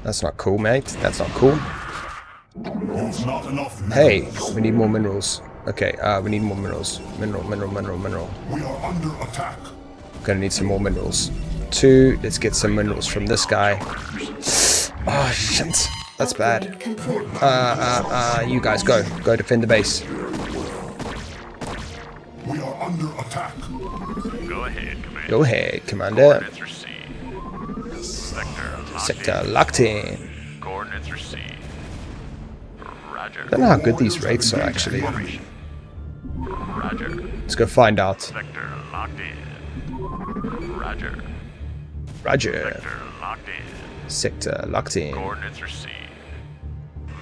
That's not cool, mate. That's not cool. Not enough. Hey, we need more minerals. Okay, we need more minerals. Mineral. We are under attack. Gonna need some more minerals. 2. Let's get some minerals from this guy. Oh shit, that's bad. You guys go defend the base. We are under attack. Go ahead, Commander. Go ahead, Commander. Coordinates received. Sector Sector locked in. Coordinates received. Roger. I don't know how good these rates are actually. Roger. Let's go find out. Vector locked in. Roger. Roger. Vector locked in. Sector locked in. Coordinates received.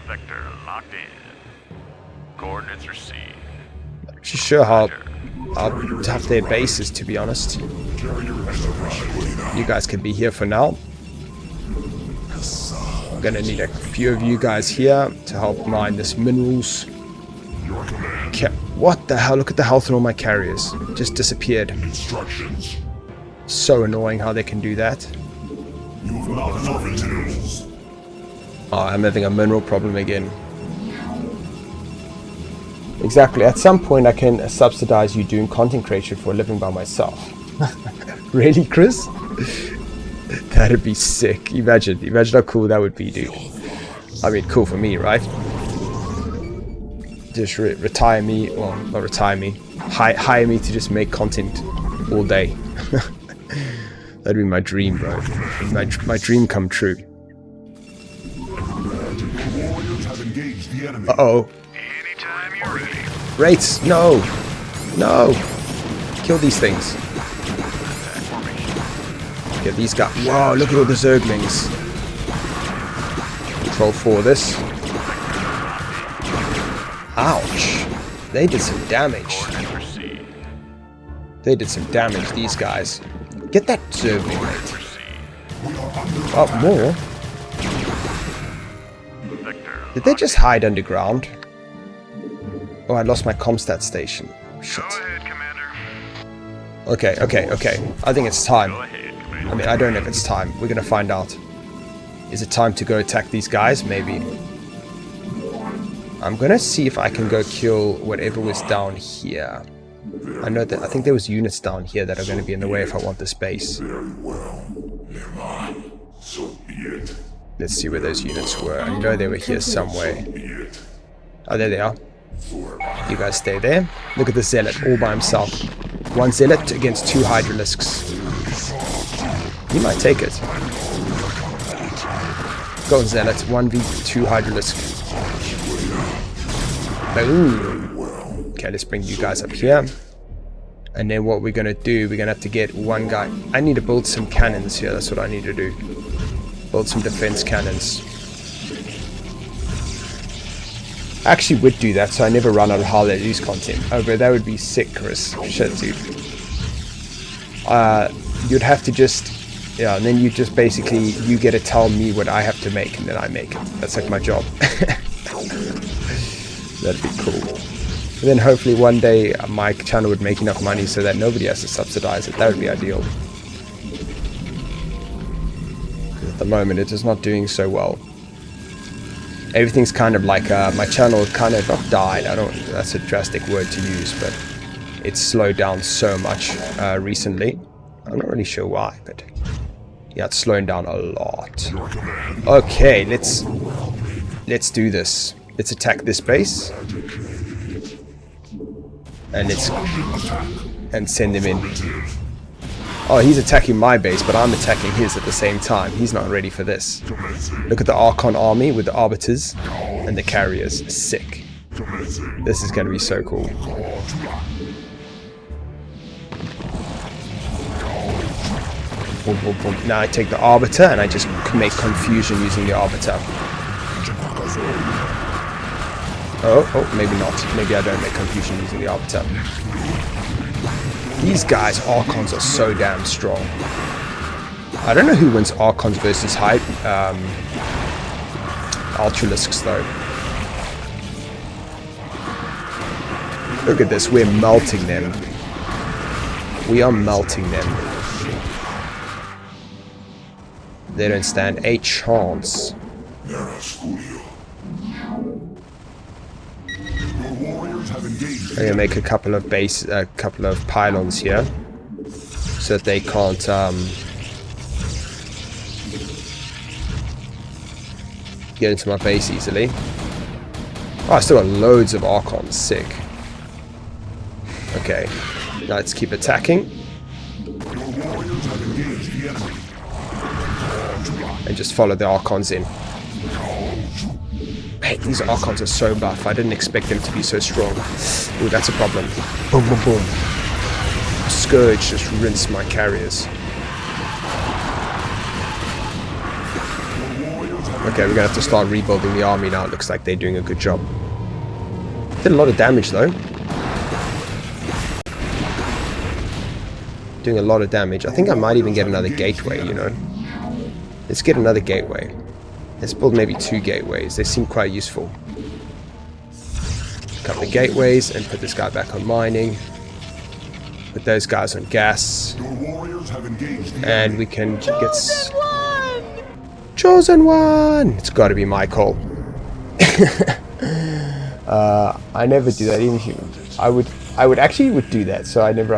Vector locked in. Coordinates received. Not sure how tough their base is, to be honest. You guys can be here for now. I'm gonna need a few of you guys here to help mine this minerals. What the hell? Look at the health on all my carriers. Just disappeared. So annoying how they can do that. Oh, I'm having a mineral problem again. Exactly. At some point I can subsidize you doing content creation for a living by myself. Really, Chris? That'd be sick. Imagine how cool that would be, dude. I mean, cool for me, right? Just retire me, well, not retire me. Hire me to just make content all day. That'd be my dream, bro. My dream come true. Uh-oh. Anytime you're ready. Rates, no! No! Kill these things. Get these guys. Wow, look at all the Zerglings. Control 4 this. Ouch. They did some damage. They did some damage, these guys. Get that Zergling, mate. Oh, more? Did they just hide underground? Oh, I lost my comstat station. Shit. Okay. I think it's time. I mean, I don't know if it's time. We're gonna find out. Is it time to go attack these guys? Maybe. I'm gonna see if I can go kill whatever was down here. I think there was units down here that are gonna be in the way if I want this base. Let's see where those units were. I know they were here somewhere. Oh, there they are. You guys stay there. Look at the Zealot all by himself. One Zealot against 2 Hydralisks. He might take it. Go, Zealot. 1v2 Hydralisk. Boom. Okay, let's bring you guys up here. And then what we're going to do, we're going to have to get one guy. I need to build some cannons here. That's what I need to do. Build some defense cannons. I actually would do that, so I never run out of how they lose content. Oh, but that would be sick, Chris. Shit, dude. You'd have to just... Yeah, and then you just basically... You get to tell me what I have to make, and then I make it. That's like my job. That'd be cool. And then hopefully one day my channel would make enough money so that nobody has to subsidize it. That would be ideal. At the moment, it is not doing so well. Everything's kind of like my channel kind of not died. That's a drastic word to use, but it's slowed down so much recently. I'm not really sure why, but yeah, it's slowing down a lot. Okay, let's do this. Let's attack this base, and send him in. Oh, he's attacking my base, but I'm attacking his at the same time. He's not ready for this. Look at the Archon army with the Arbiters and the Carriers. Sick. This is going to be so cool. Boom, boom, boom. Now I take the Arbiter and I just make confusion using the Arbiter. Oh, maybe not. Maybe I don't make confusion using the Arbiter. These guys, Archons, are so damn strong. I don't know who wins Archons versus Ultralisks, though. Look at this, we're melting them. We are melting them. They don't stand a chance. I'm gonna make a couple of pylons here, so that they can't get into my base easily. Oh, I still got loads of Archons. Sick. Okay, now let's keep attacking. And just follow the Archons in. Hey, these Archons are so buff. I didn't expect them to be so strong. Ooh, that's a problem. Boom, boom, boom. Scourge just rinsed my carriers. Okay, we're gonna have to start rebuilding the army now. It looks like they're doing a good job. Did a lot of damage though. Doing a lot of damage. I think I might even get another gateway, you know. Let's get another gateway. Let's build maybe 2 gateways. They seem quite useful. A couple of gateways and put this guy back on mining. Put those guys on gas. And we can get... Chosen one! It's got to be my call. I never do that. Even if I would actually do that. So I never.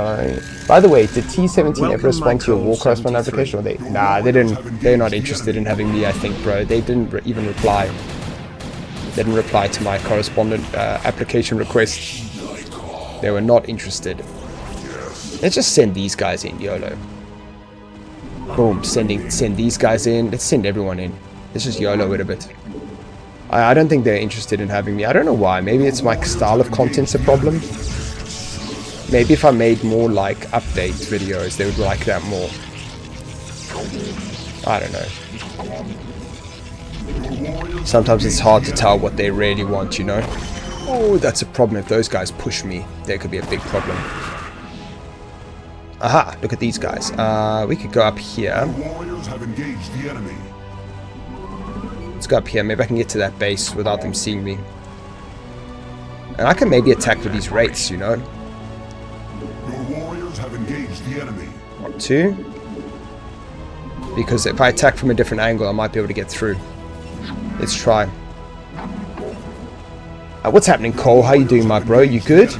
By the way, did T17 ever respond to your war correspondent application? Or they? Nah, they didn't. They're not interested in having me. I think, bro. They didn't even reply. They didn't reply to my correspondent application request. They were not interested. Let's just send these guys in, YOLO. Boom, send these guys in. Let's send everyone in. Let's just YOLO it a bit. I don't think they're interested in having me. I don't know why. Maybe it's my style of content's a problem. Maybe if I made more like update videos, they would like that more. I don't know. Sometimes it's hard to tell what they really want, you know. Oh, that's a problem. If those guys push me, there could be a big problem. Aha, look at these guys. We could go up here. Warriors have engaged the enemy. Let's go up here. Maybe I can get to that base without them seeing me. And I can maybe attack with these wraiths, you know. Your warriors have engaged the enemy. 2. Because if I attack from a different angle, I might be able to get through. Let's try. What's happening, Cole? How you doing, my bro? You good?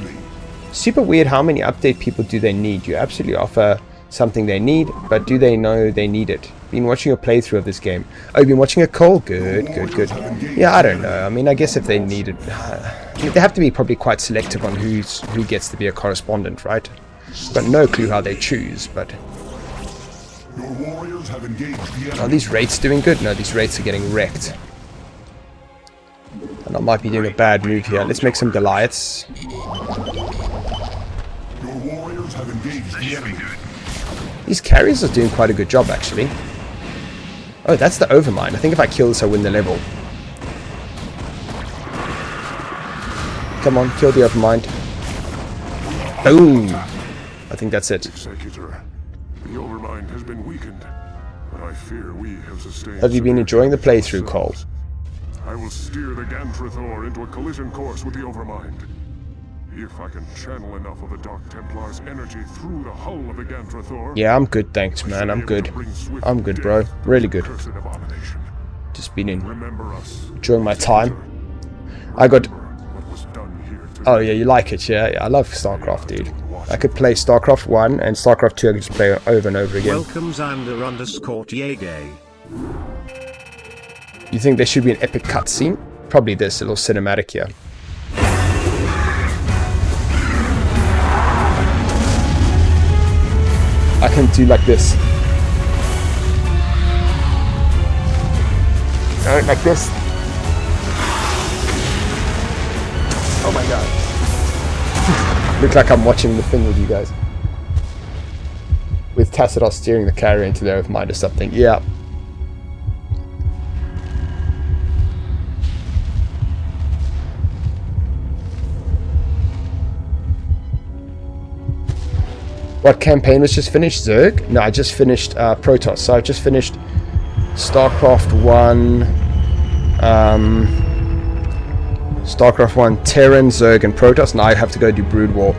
Super weird. How many update people do they need? You absolutely offer something they need, but do they know they need it? Been watching a playthrough of this game. Oh, you've been watching a Cole? Good, good, good. Yeah, I don't know. I mean, I guess if they need it... they have to be probably quite selective on who gets to be a correspondent, right? Got no clue how they choose, but... Are these wraiths doing good? No, these wraiths are getting wrecked. And I might be doing a bad move here. Let's make some Goliaths. These carriers are doing quite a good job, actually. Oh, that's the Overmind. I think if I kill this, I win the level. Come on, kill the Overmind. Boom! I think that's it. Executor, the Overmind has been weakened, but I fear we have sustained... Have you been enjoying the playthrough, Cole? I will steer the Gantrathor into a collision course with the Overmind. If I can channel enough of the Dark Templar's energy through the hull of the Gantrathor... Yeah, I'm good, thanks, man. I'm good. I'm good, bro. Really good. Just been enjoying my time. I got... Oh, yeah, you like it, yeah? Yeah, I love StarCraft, dude. I could play StarCraft 1 and StarCraft 2, I could just play over and over again. Welcome Xander_Yege. You think there should be an epic cutscene? Probably this, a little cinematic here. I can do like this. Alright, like this. Oh my god. Look like I'm watching the thing with you guys. With Tacitus steering the carrier into their Overmind or something. Yeah. What campaign was just finished? Zerg? No, I just finished Protoss. So I've just finished StarCraft 1, StarCraft 1, Terran, Zerg, and Protoss. Now I have to go do Brood War.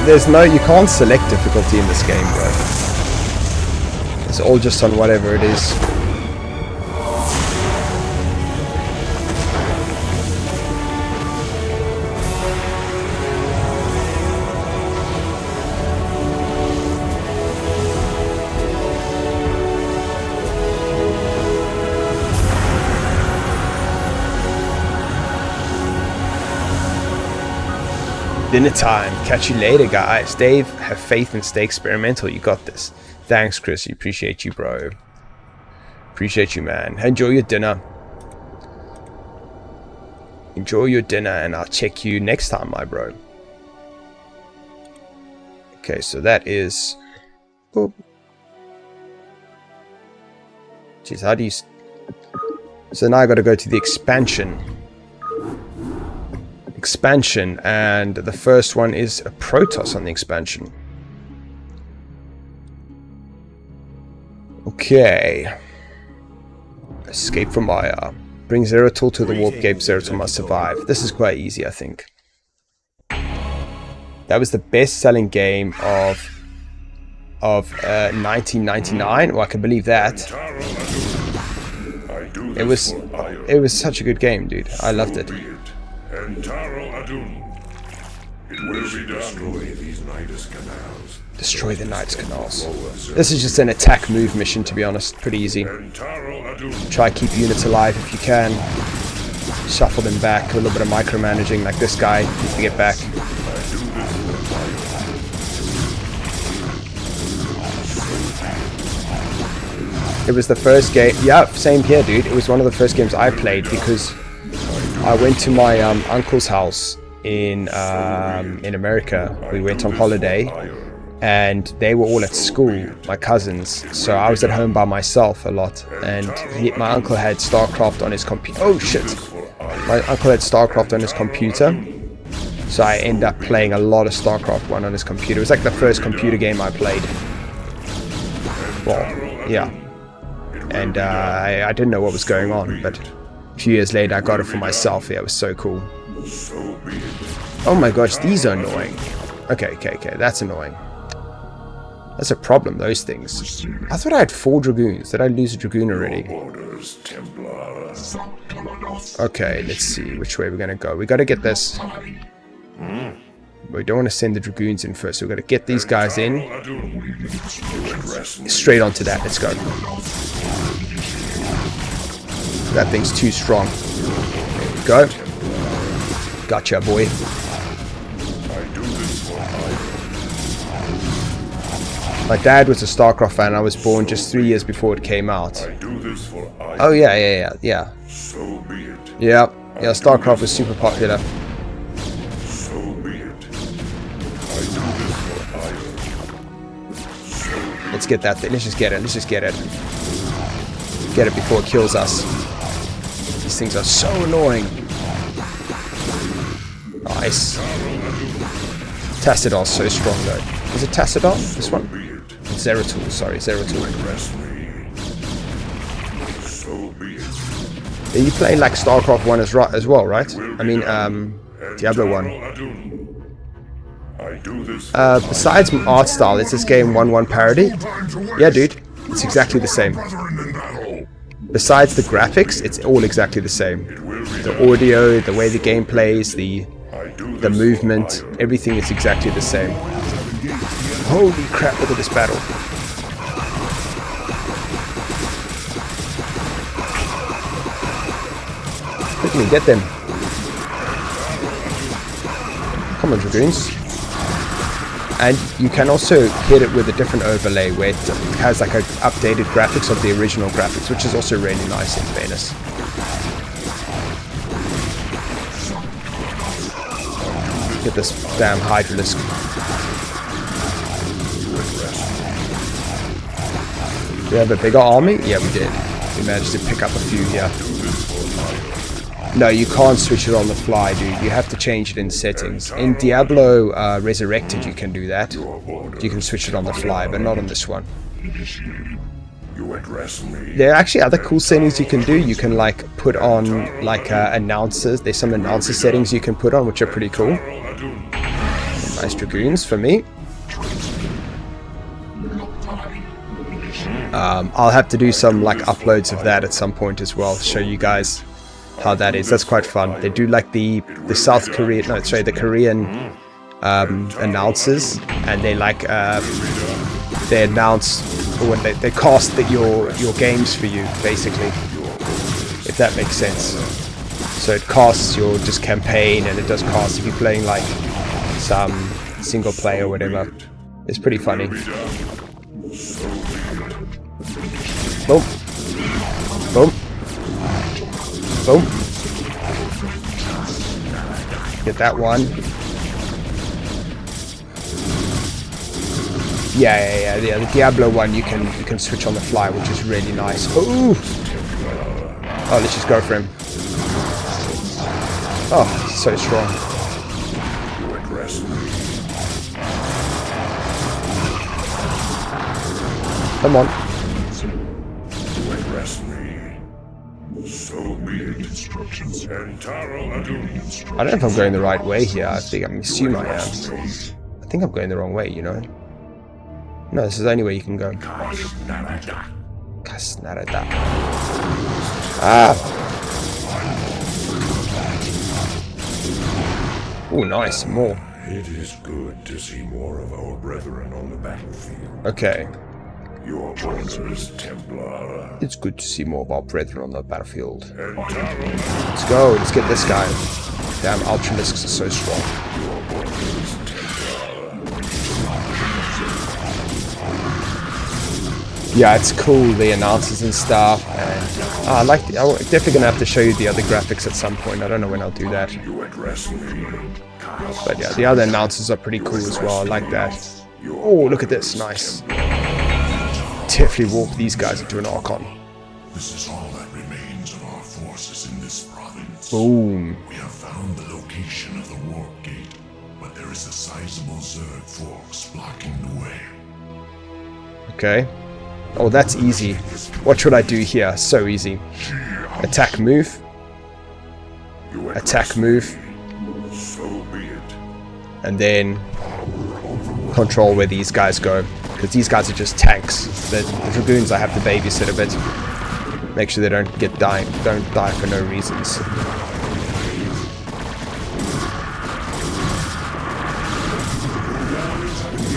You can't select difficulty in this game, bro. It's all just on whatever it is. Dinner time. Catch you later, guys. Dave, have faith and stay experimental. You got this. Thanks, Chris. Appreciate you, bro. Appreciate you, man. Enjoy your dinner. Enjoy your dinner, and I'll check you next time, my bro. Okay, so that is... Oh. Jeez, how do you... So now I got to go to the expansion. And the first one is a Protoss on the expansion. Okay. Escape from Aya. Bring Zeratul to the warp gate. Zeratul must survive. This is quite easy, I think. That was the best-selling game of 1999. Well, I can believe that. It was such a good game, dude. I loved it. Destroy the Nidus Canals. This is just an attack move mission, to be honest. Pretty easy. Try keep units alive if you can. Shuffle them back. A little bit of micromanaging, like this guy needs to get back. It was the first game. Yeah, same here, dude. It was one of the first games I played because I went to my uncle's house in America. We went on holiday, and they were all at school, my cousins. So I was at home by myself a lot, and my uncle had StarCraft on his computer. Oh shit! My uncle had StarCraft on his computer, so I ended up playing a lot of StarCraft 1 on his computer. It was like the first computer game I played. Well, yeah. And I didn't know what was going on, but a few years later I got it for myself. Yeah, it was so cool. Oh my gosh, these are annoying. Okay, that's annoying. That's a problem, those things. I thought I had 4 Dragoons. Did I lose a Dragoon already? Okay, let's see which way we're gonna go. We gotta get this. We don't want to send the Dragoons in first, so we're gonna get these guys in. Straight onto that, let's go. That thing's too strong. There we go. Gotcha, boy. My dad was a StarCraft fan. I was born just 3 years before it came out. Oh yeah. Yeah, StarCraft was super popular. Let's get that thing. Let's just get it. Get it before it kills us. These things are so annoying. Nice. Tassadol's so strong though. Is it Tassadol? This one? Zeratul, sorry, Zeratul. Yeah, you play like StarCraft 1 as well, right? I mean, Diablo 1. Besides art style, is this game 1-1 parody? Yeah, dude, it's exactly the same. Besides the graphics, it's all exactly the same. The audio, the way the game plays, the movement, everything is exactly the same. Holy crap, look at this battle. Quickly, get them. Come on, Dragoons. And you can also hit it with a different overlay where it has like updated graphics of the original graphics, which is also really nice in fairness. Get this damn Hydralisk. Do we have a bigger army? Yeah, we did. We managed to pick up a few here. No, you can't switch it on the fly, dude. You have to change it in settings. In Diablo Resurrected, you can do that. You can switch it on the fly, but not on this one. There are actually other cool settings you can do. You can like put on like announcers. There's some announcer settings you can put on, which are pretty cool. Nice Dragoons for me. I'll have to do some like uploads of that at some point as well to show you guys how that is. That's quite fun. They do like the South Korean, no, sorry, the Korean announcers, and they like they announce when they cast your games for you, basically, if that makes sense. So it casts your just campaign, and it does cast if you're playing like some single player or whatever. It's pretty funny. Boom. Boom. Boom. Get that one. Yeah. The Diablo one you can switch on the fly, which is really nice. Ooh. Oh, let's just go for him. Oh, he's so strong. Come on. I don't know if I'm going the right way here. I assume I am. I think I'm going the wrong way, you know. No, this is the only way you can go. Kasnarada. Ah! Oh, nice, more. It is good to see more of our brethren on the battlefield. Okay. Your orders, Templar. It's good to see more of our brethren on the battlefield. Let's go, let's get this guy. Damn, Ultralisks are so strong. Yeah, it's cool, the announcers and stuff. And I'm definitely gonna have to show you the other graphics at some point. I don't know when I'll do that. But yeah, the other announcers are pretty cool as well. I like that. Oh, look at this, nice. Definitely walk these guys into an Archon. This is all that remains of our forces in this province. Boom. We have found the location of the warp gate, but there is a sizable Zerg force blocking the way. Okay. Oh, that's easy. What should I do here? So easy. Attack, move. Attack, move. So be it. And then control where these guys go. Because these guys are just tanks. The Dragoons I have to babysit a bit. Make sure they don't die for no reasons.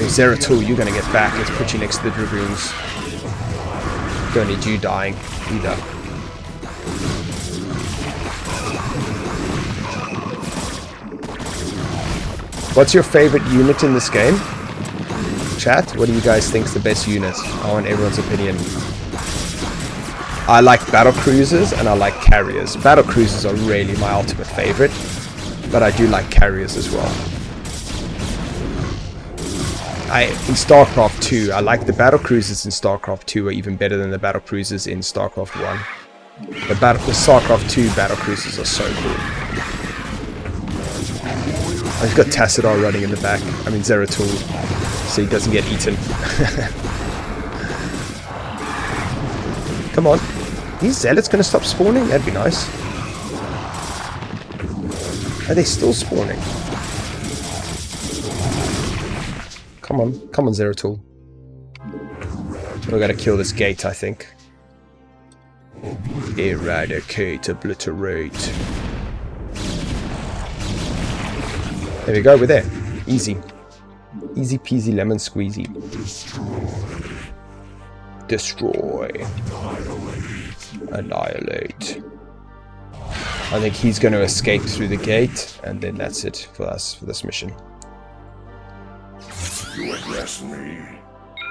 Zeratul, you're gonna get back. Let's put you next to the Dragoons. Don't need you dying either. What's your favorite unit in this game? Chat, what do you guys think is the best unit? I want everyone's opinion. I like battle cruisers and I like carriers. Battle cruisers are really my ultimate favorite, but I do like carriers as well. In StarCraft 2, I like the battle cruisers in StarCraft 2 are even better than the battle cruisers in StarCraft 1. The StarCraft 2 battle cruisers are so cool. I've got Tassadar running in the back. I mean Zeratul, so he doesn't get eaten. Come on. These zealots gonna stop spawning? That'd be nice. Are they still spawning? Come on, Zeratul. We gotta kill this gate, I think. Eradicate, obliterate. There we go, we're there. Easy. Easy peasy lemon squeezy. Destroy. Annihilate. I think he's going to escape through the gate, and then that's it for us for this mission. You address me,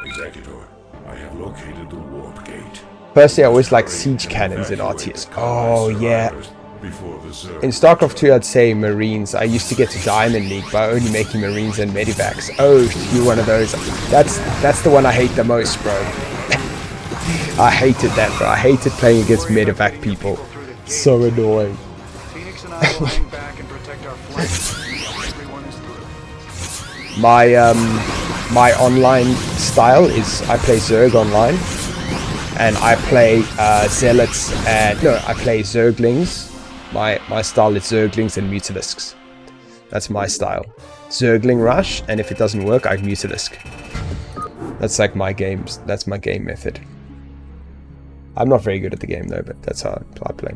Executor. I have located the warp gate. Personally, I always like siege cannons in RTS. Oh yeah. In StarCraft 2, I'd say Marines. I used to get to Diamond League by only making Marines and Medivacs. Oh, you're one of those. That's the one I hate the most, bro. I hated that, bro. I hated playing against Medivac people. So annoying. Phoenix and I will hang back and protect our flanks. Everyone is through. My online style is I play Zerg online, and I play Zealots and I play Zerglings. My style is Zerglings and Mutalisks. That's my style. Zergling rush, and if it doesn't work, I Mutalisk. That's like my games. That's my game method. I'm not very good at the game though, but that's how I play.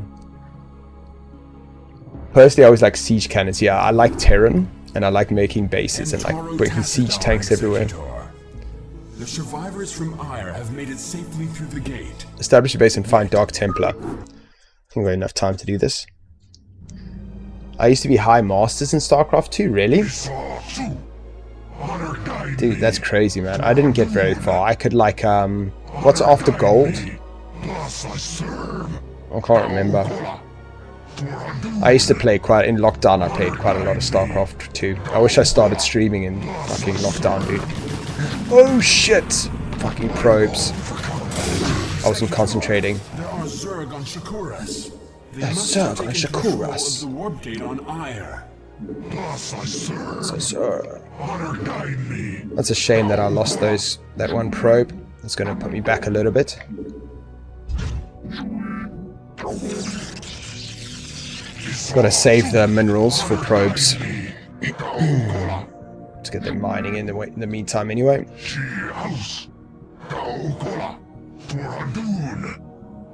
Personally, I always like siege cannons. Yeah, I like Terran, and I like making bases and like breaking siege tanks everywhere. The survivors from Ire have made it safely through the gate. Establish a base and find Dark Templar. I think we have enough time to do this. I used to be high masters in StarCraft 2, really? Dude, that's crazy, man. I didn't get very far. I could like, what's after gold? I can't remember. I used to play quite, in lockdown I played quite a lot of StarCraft 2. I wish I started streaming in fucking lockdown, dude. Oh shit! Fucking probes. I wasn't concentrating. There are Zerg on Shakuras. There's Zerg on Shakuras. The warp gate on Ire. So, sir. That's a shame that I lost that one probe. It's going to put me back a little bit. Got to save the minerals for probes. Let's get them mining in the meantime anyway.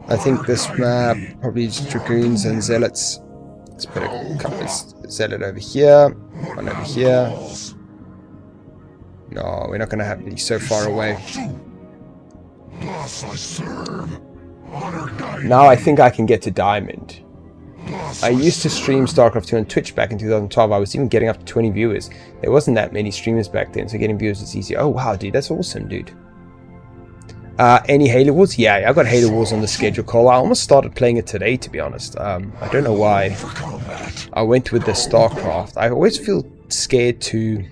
I think this map probably is Dragoons and Zealots. Let's put a couple of Zealot over here, one over here. No, we're not going to have these so far away. Now I think I can get to Diamond. I used to stream StarCraft 2 on Twitch back in 2012. I was even getting up to 20 viewers. There wasn't that many streamers back then, so getting viewers was easy. Oh wow, dude, that's awesome, dude. Any Halo Wars? Yeah, I got Halo Wars on the schedule, Cole. I almost started playing it today, to be honest. I don't know why I went with the StarCraft. I always feel scared to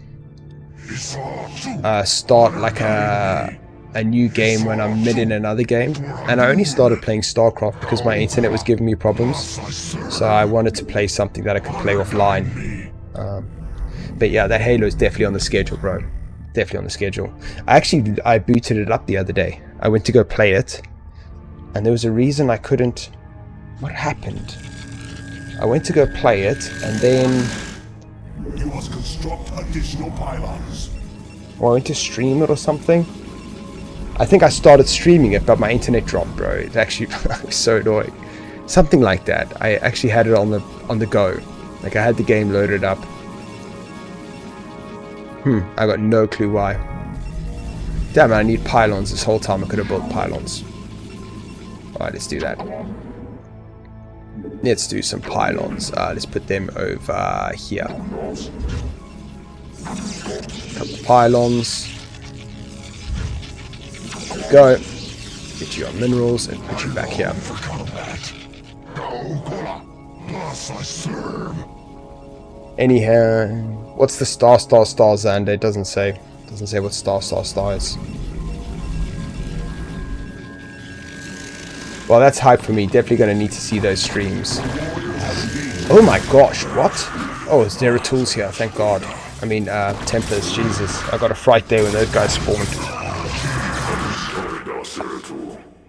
start like a new game when I'm mid in another game. And I only started playing StarCraft because my internet was giving me problems. So I wanted to play something that I could play offline. But yeah, that Halo is definitely on the schedule, bro. Definitely on the schedule. I booted it up the other day. I went to go play it, and there was a reason I couldn't. What happened? I went to go play it, and then You must construct additional pylons. I went to stream it or something. I think I started streaming it, but my internet dropped, bro. It actually was so annoying. Something like that. I actually had it on the go. Like I had the game loaded up. I got no clue why. Damn it, I need pylons. This whole time I could have built pylons. Alright, let's do that. Let's do some pylons. Let's put them over here. Couple of pylons. Go. Get you on minerals and put you back here. Anyhow, what's the star, Xander? It doesn't say. It doesn't say what star is. Well, that's hype for me. Definitely going to need to see those streams. Oh my gosh, what? Oh, there are tools here, thank God. I mean, Templars, Jesus. I got a fright there when those guys spawned.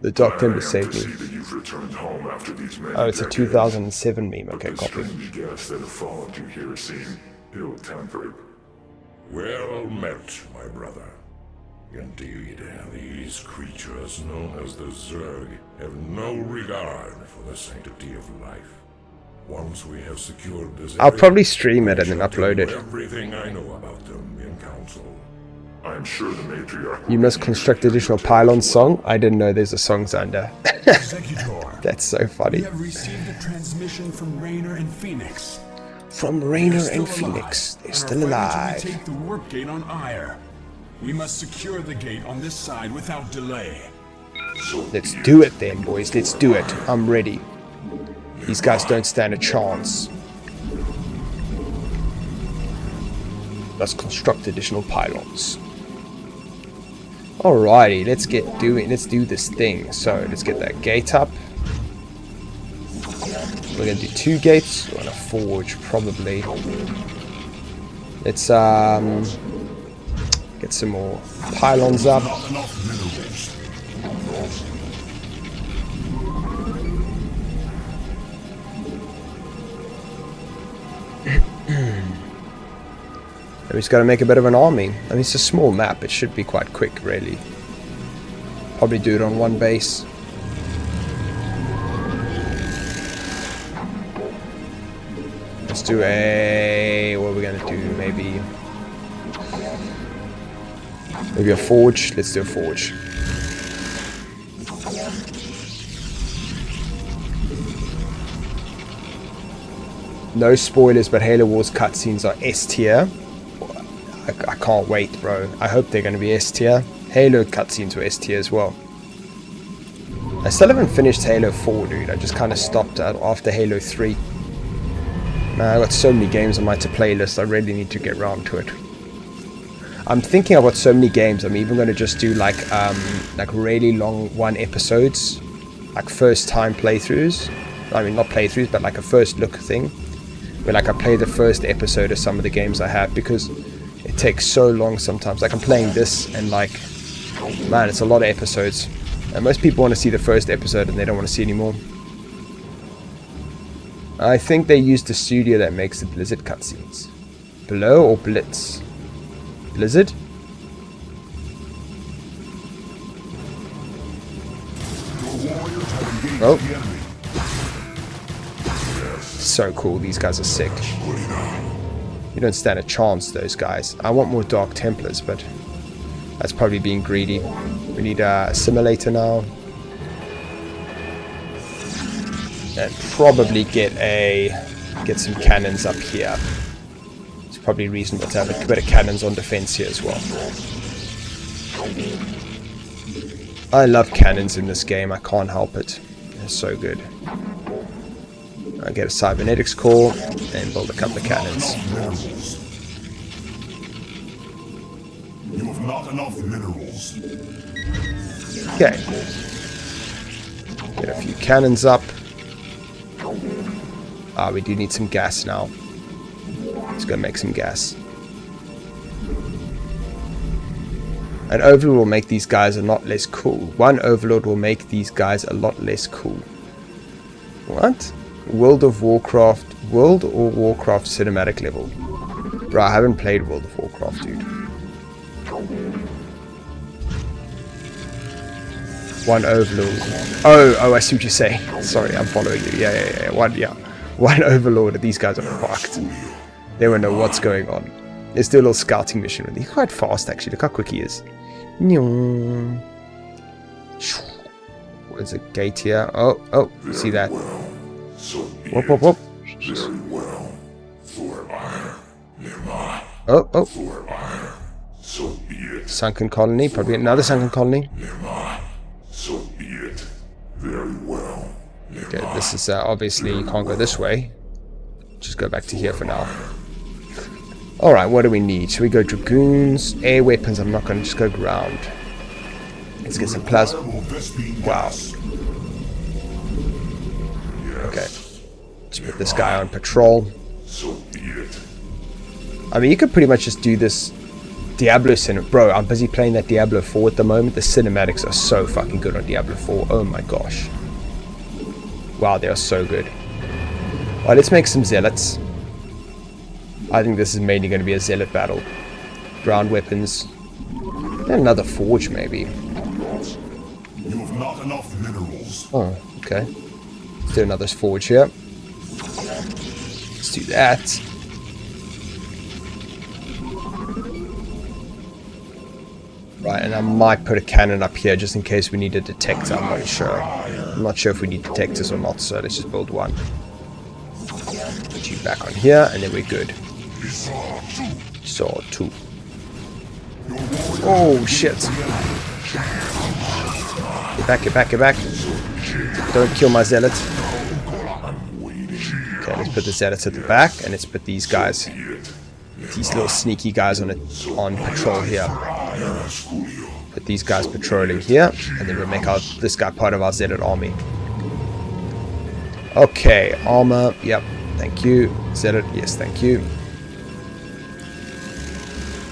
The Dark Templars saved me. Oh, it's a 2007 meme. Okay, copy. Well met, my brother. Indeed, these creatures known as the Zerg have no regard for the sanctity of life. Once we have secured this, I'll probably stream it and then upload it. Everything I know about them in council. I'm sure the matriarch. You must construct additional pylons song. I didn't know there's a song, Xander. That's so funny. We have received a transmission from Raynor and Phoenix. From Raynor and Phoenix, they're still alive. To take the warp gate on Ire. We must secure the gate on this side without delay. Let's do it then, boys. Let's do it. I'm ready. These guys don't stand a chance. Let's construct additional pylons. Alrighty, let's do this thing. So let's get that gate up. We're gonna do 2 gates. We're gonna forge probably. Let's get some more pylons up. We just gotta make a bit of an army. I mean, it's a small map. It should be quite quick, really. Probably do it on one base. Let's do a... what are we gonna do? Maybe a forge. Let's do a forge. No spoilers, but Halo Wars cutscenes are S tier. I can't wait, bro. I hope they're going to be S tier. Halo cutscenes were S tier as well. I still haven't finished Halo 4, dude. I just kind of stopped after Halo 3. Man, I got so many games on my to-play list. I really need to get around to it. I'm thinking I've got so many games. I'm even going to just do like really long 1 episodes, like first time playthroughs. I mean, not playthroughs, but like a first look thing, where like I play the first episode of some of the games I have, because it takes so long sometimes. Like I'm playing this and like, man, it's a lot of episodes. And most people want to see the first episode and they don't want to see any more. I think they used the studio that makes the Blizzard cutscenes. Below or Blitz? Blizzard? Oh. So cool, these guys are sick. You don't stand a chance, those guys. I want more Dark Templars, but that's probably being greedy. We need a simulator now. And probably get some cannons up here. It's probably reasonable to have a bit of cannons on defense here as well. I love cannons in this game, I can't help it. They're so good. I get a cybernetics core and build a couple of cannons. You have not enough minerals. Okay. Get a few cannons up. Ah, we do need some gas now. Let's go make some gas. An overlord will make these guys a lot less cool. One overlord will make these guys a lot less cool. What? World or Warcraft cinematic level. Bro, I haven't played World of Warcraft, dude. One overlord. Oh, I see what you're saying. Sorry, I'm following you. Yeah. One overlord. These guys are fucked. They won't know what's going on. Let's do a little scouting mission with him. He's quite fast, actually. Look how quick he is. There's a gate here. Oh, see that? Whoop. Oh. Sunken colony. Probably another sunken colony. Okay, this is obviously you can't go this way. Just go back to here for now. Alright, what do we need? Should we go dragoons? Air weapons, I'm not going to just go ground. Let's get some plasma. Wow. Okay. Let's put this guy on patrol. I mean, you could pretty much just do this Diablo cinematic. Bro, I'm busy playing that Diablo 4 at the moment. The cinematics are so fucking good on Diablo 4. Oh my gosh. Wow, they are so good. Alright, let's make some zealots. I think this is mainly going to be a zealot battle. Ground weapons. And another forge, maybe. You have not enough minerals. Oh, okay. Let's do another forge here. Let's do that. Right, and I might put a cannon up here just in case we need a detector. I'm not sure. I'm not sure if we need detectors or not, so let's just build one. Put you back on here, and then we're good. Saw two. Oh, shit. Get back. Don't kill my zealot. Okay, let's put the zealots at the back, and let's put these guys, these little sneaky guys on patrol here. Put these guys patrolling here, and then we'll make this guy part of our zealot army. Okay, armor, yep, thank you. Zealot, yes, thank you.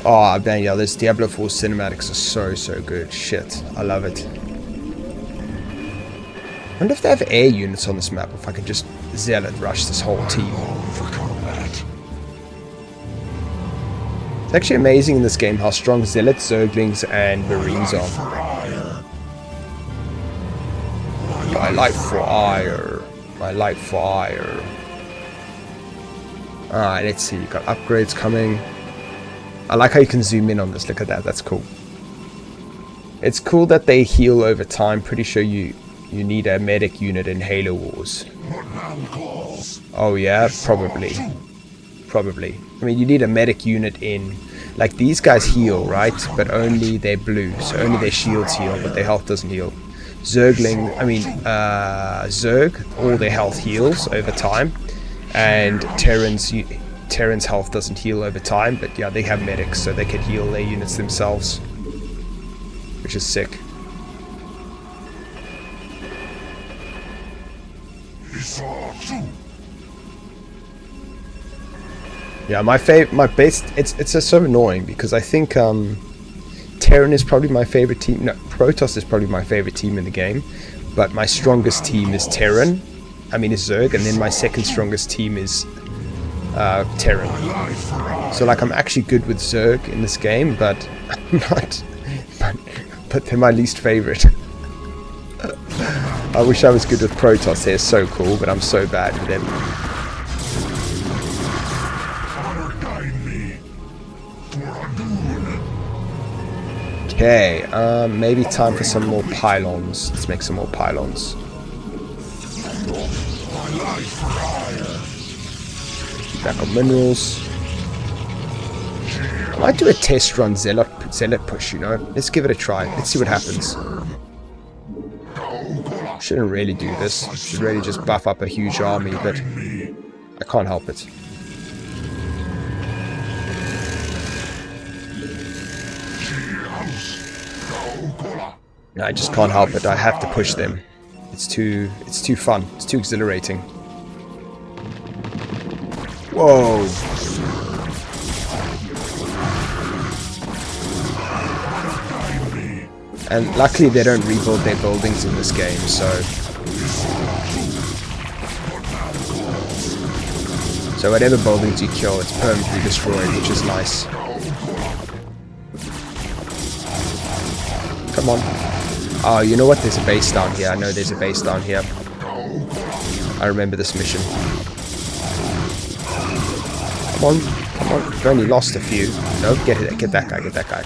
Oh, man, yeah, this Diablo 4 cinematics are so good. Shit, I love it. I wonder if they have air units on this map, if I can just zealot rush this whole team. It's actually amazing in this game how strong zealots, zerglings, and marines are. I like fire. Alright, let's see. You've got upgrades coming. I like how you can zoom in on this. Look at that. That's cool. It's cool that they heal over time. Pretty sure you need a medic unit in Halo Wars. Oh yeah, probably. Probably. I mean, you need a medic unit in. Like, these guys heal, right? But only they're blue, so only their shields heal, but their health doesn't heal. Zergling, I mean, Zerg, all their health heals over time. And Terran's health doesn't heal over time, but yeah, they have medics, so they can heal their units themselves. Which is sick. Yeah, my base, it's so annoying because I think Terran is probably my favorite team. No, Protoss is probably my favorite team in the game, but my strongest team is Terran. I mean, is Zerg, and then my second strongest team is Terran. So like, I'm actually good with Zerg in this game, but I'm not. But they're my least favorite. I wish I was good with Protoss. They're so cool, but I'm so bad with them. Okay, maybe time for some more pylons. Let's make some more pylons. Back on minerals. I might do a test run Zealot push, you know? Let's give it a try. Let's see what happens. Shouldn't really do this. Should really just buff up a huge army, but I can't help it. No, I just can't help it. I have to push them. It's too fun. It's too exhilarating. Whoa. And luckily they don't rebuild their buildings in this game, so whatever buildings you kill, it's permanently destroyed, which is nice. Come on. Oh, you know what? There's a base down here. I know there's a base down here. I remember this mission. Come on. Come on. We've only lost a few. No, get it. Get that guy. Get that guy.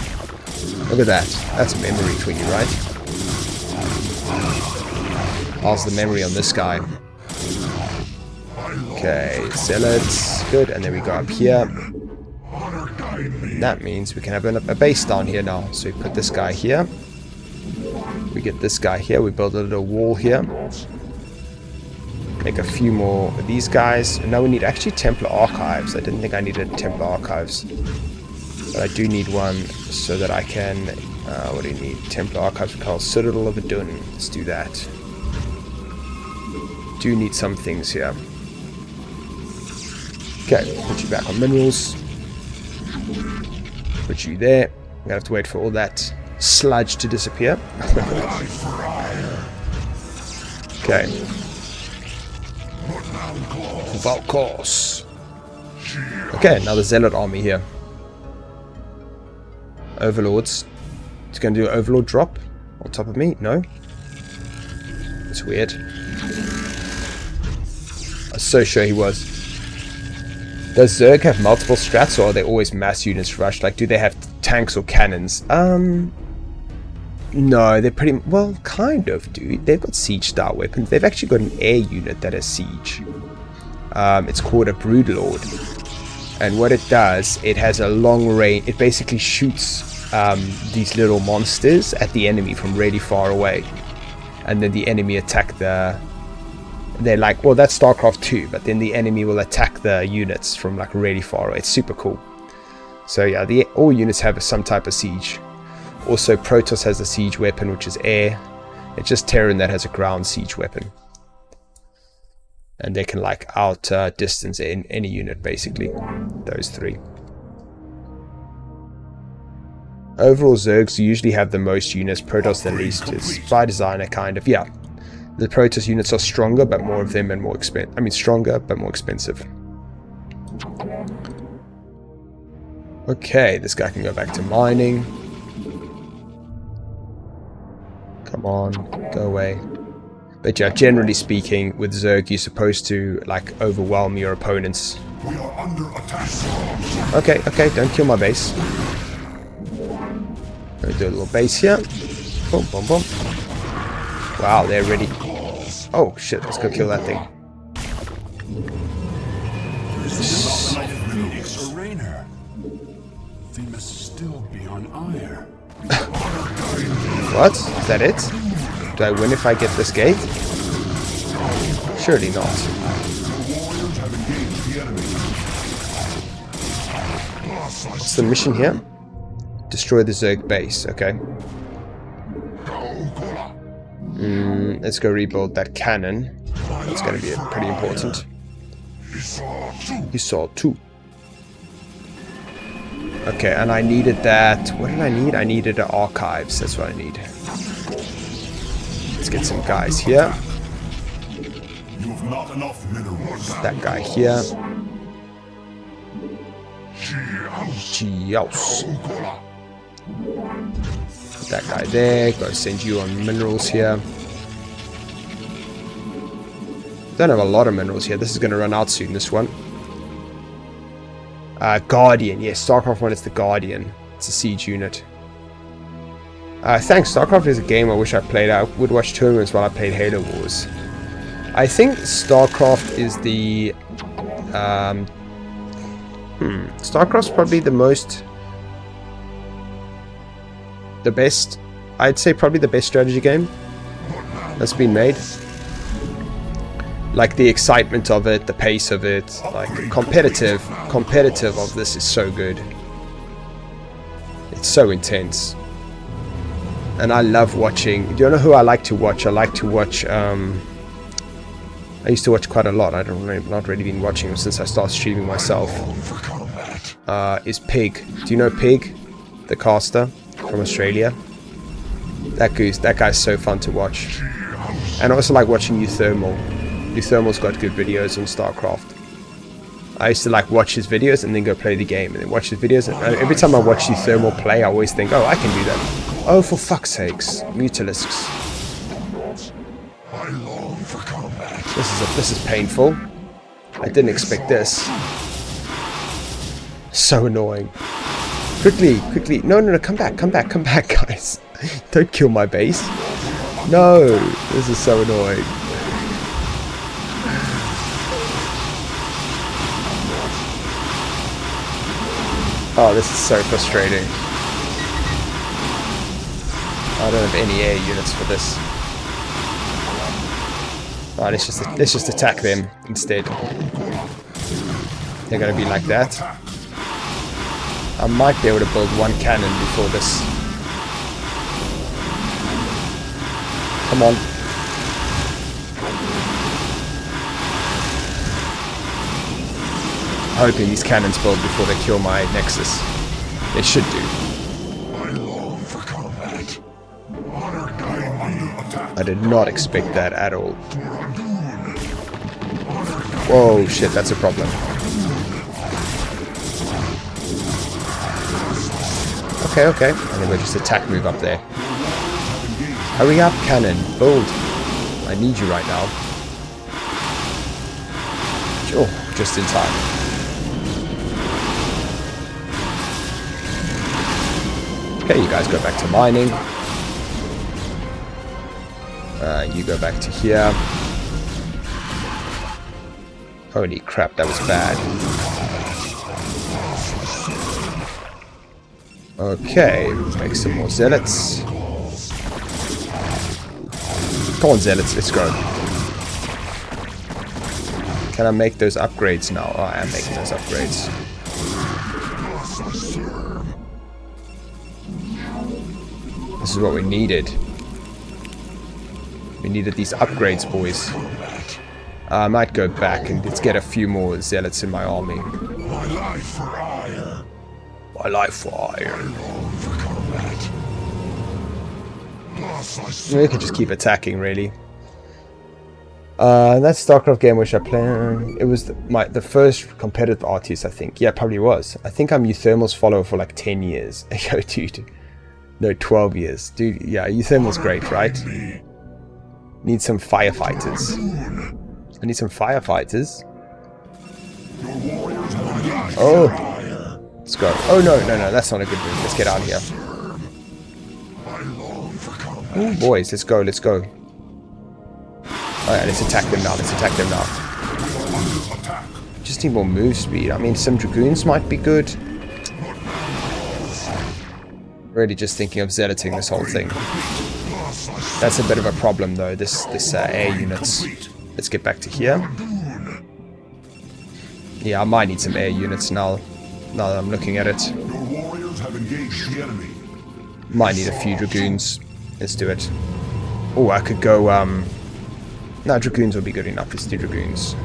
Look at that. That's memory for you, right? How's the memory on this guy? Okay, zealots. Good. And then we go up here. That means we can have a base down here now. So we put this guy here. We get this guy here. We build a little wall here. Make a few more of these guys. And now we need actually Templar Archives. I didn't think I needed Templar Archives. But I do need one so that I can... what do you need? Templar Archives we call Citadel of Adun. Let's do that. Do need some things here. Okay, put you back on minerals. Put you there. I'm gonna have to wait for all that sludge to disappear. Okay. Valkos. Okay, another Zealot army here. Overlords. It's going to do an Overlord drop on top of me? No? It's weird. I was so sure he was. Does Zerg have multiple strats, or are they always mass units rushed? Like, do they have tanks or cannons? No, they're pretty... Well, kind of, dude. They've got siege style weapons. They've actually got an air unit that has siege. It's called a Broodlord. And what it does, it has a long range... It basically shoots these little monsters at the enemy from really far away. And then the enemy attack the... They're like, well, that's StarCraft 2, but then the enemy will attack the units from like really far away. It's super cool. So yeah, all units have some type of siege. Also, Protoss has a siege weapon, which is air. It's just Terran that has a ground siege weapon. And they can like distance in any unit, basically. Those three. Overall, Zergs usually have the most units, Protoss the least. It's by design, kind of, yeah. The Protoss units are stronger, but more of them and more expensive. I mean, stronger, but more expensive. Okay, this guy can go back to mining. Come on, go away. But yeah, generally speaking, with Zerg, you're supposed to, like, overwhelm your opponents. We are under attack. Okay, don't kill my base. Gonna do a little base here. Boom, boom, boom. Wow, they're ready. Oh, shit, let's go kill that thing. There's no Phoenix or Rainer. They must still be on Ire. What? Is that it? Do I win if I get this gate? Surely not. What's the mission here? Destroy the Zerg base, okay. Let's go rebuild that cannon. That's going to be pretty important. He saw two. Okay, and I needed that. What did I need? I needed the archives. That's what I need. Let's get some guys here. You've not enough minerals. That guy here. Geos. Put that guy there. Go send you on minerals here. Don't have a lot of minerals here. This is going to run out soon, this one. Guardian. Yes, StarCraft 1 is the Guardian. It's a siege unit. Thanks. StarCraft is a game I wish I played. I would watch tournaments while I played Halo Wars. I think StarCraft is the... StarCraft's probably the best... I'd say probably the best strategy game that's been made. Like the excitement of it, the pace of it, like competitive of this is so good. It's so intense. And I love watching. Do you know who I like to watch? I like to watch, I used to watch quite a lot. Not really been watching him since I started streaming myself. Is Pig. Do you know Pig? The caster from Australia? That guy's so fun to watch. And I also like watching Euthermal. Euthermal's got good videos on StarCraft. I used to like watch his videos and then go play the game and then watch his videos. And every time I watch Euthermal play, I always think, oh, I can do that. Oh, for fuck's sakes. Mutalisks. This is painful. I didn't expect this. So annoying. Quickly. No, come back, guys. Don't kill my base. No, this is so annoying. Oh, this is so frustrating. I don't have any air units for this. Oh, let's just attack them instead. They're gonna be like that. I might be able to build one cannon before this. Come on. Hoping these cannons build before they kill my Nexus. They should do. I did not expect that at all. Whoa, shit, that's a problem. Okay. And then we'll just attack move up there. Hurry up, cannon. Build. I need you right now. Oh, just in time. Okay, you guys go back to mining. You go back to here. Holy crap, that was bad. Okay, make some more zealots. Come on, zealots, let's go. Can I make those upgrades now? Oh, I am making those upgrades. This is what we needed. We needed these upgrades, boys. I might go back and let's get a few more zealots in my army. My life for ire. My life for ire. We can just keep attacking, really. That StarCraft game which I played, it was the first competitive RTS, I think. Yeah, it probably was. I think I'm Euthermal's follower for like 10 years. Yo, dude. No, 12 years. Dude, yeah, Euthermal's great, right? Need some firefighters. I need some firefighters. Oh. Let's go. Oh, no, that's not a good move. Let's get out of here. Oh, boys, let's go. Alright, let's attack them now. Just need more move speed. I mean, some Dragoons might be good. Really just thinking of zealoting this whole thing. That's a bit of a problem though, this air units. Let's get back to here. Yeah, I might need some air units now that I'm looking at it. Might need a few Dragoons. Let's do it. Oh, I could go, no, Dragoons will be good enough. Let's do Dragoons.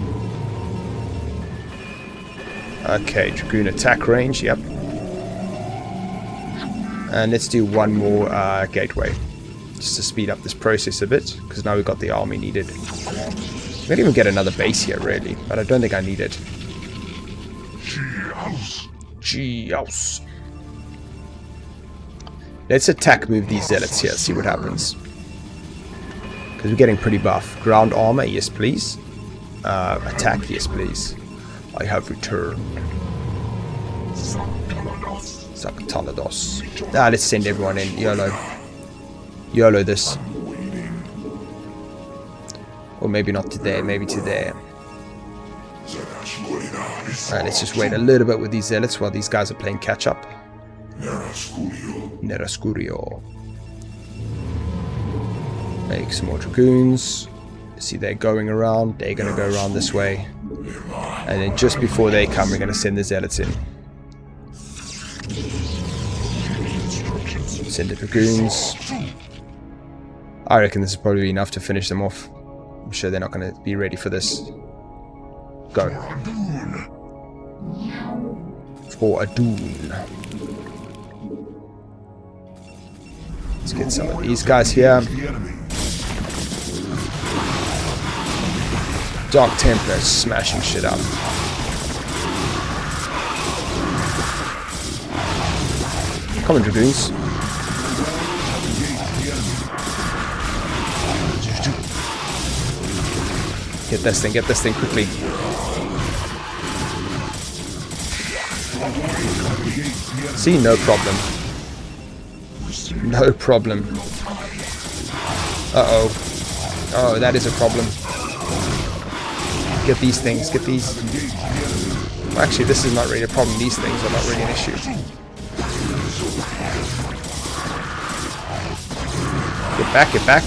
Okay, Dragoon attack range, yep. And let's do one more gateway. Just to speed up this process a bit, because now we've got the army needed. We could even get another base here, really, but I don't think I need it. G-house. Let's attack move these zealots here, see what happens. Because we're getting pretty buff. Ground armor, yes please. Attack, yes please. I have returned. Sakatalados. Ah, let's send everyone in. YOLO. YOLO this. Or maybe not to there, maybe to there. Alright, let's just wait a little bit with these zealots while these guys are playing catch up. Nerascurio. Make some more Dragoons. See, they're going around. They're going to go around this way. And then just before they come, we're going to send the zealots in. Send the Dragoons. I reckon this is probably enough to finish them off. I'm sure they're not going to be ready for this. Go. For a Dune. Let's get some of these guys here. Dark Templar smashing shit up. Come on, Dragoons. Get this thing quickly. See, no problem. No problem. Uh-oh. Oh, that is a problem. Get these things, get these. Well, actually, this is not really a problem. These things are not really an issue. Get back, get back.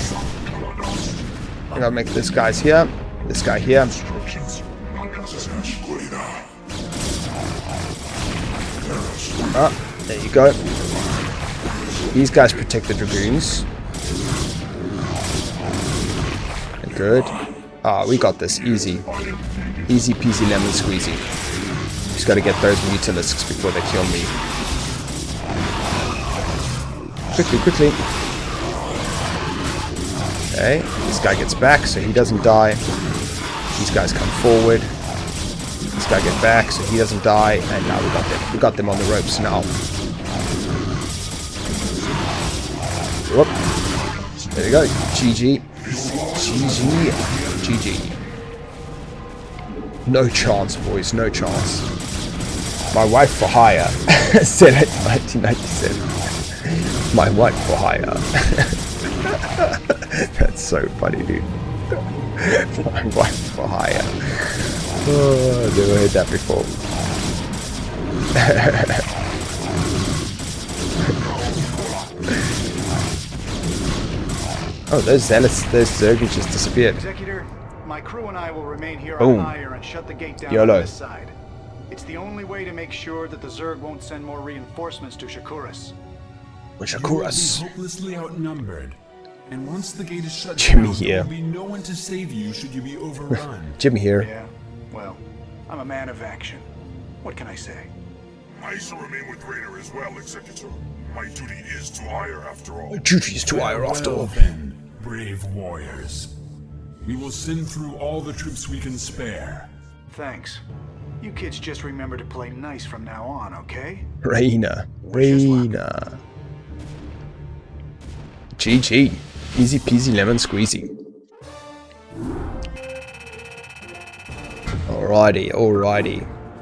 I'm gonna make this guy's here. This guy here. Ah, there you go. These guys protect the Dragoons. Good. Ah, we got this. Easy. Easy peasy lemon squeezy. Just gotta get those mutalisks before they kill me. Quickly, quickly. Okay, this guy gets back so he doesn't die. These guys come forward. This guy gets back so he doesn't die. And now we got them. We got them on the ropes now. Whoop. There we go. GG. GG. GG. No chance, boys. No chance. My wife for hire. Said it in 1997. My wife for hire. That's so funny, dude. My wife for hire. Oh, I've never heard that before. Oh, those zealots, those Zergans just disappeared. Executor, my crew and I will remain here Boom. on Higher and shut the gate down YOLO. on this side. It's the only way to make sure that the Zerg won't send more reinforcements to Shakuras. Shakuras. You will be hopelessly outnumbered. And once the gate is shut Jimmy down, here. there will be no one to save you should you be overrun. Jimmy here. Yeah, well, I'm a man of action. What can I say? I shall remain with Rainer as well, Executor. My duty is to hire after all. Duty is to hire after all. Then, brave warriors. We will send through all the troops we can spare. Thanks. You kids just remember to play nice from now on, okay? Rainer. Rainer. GG. Easy peasy lemon squeezy. Alrighty, alrighty.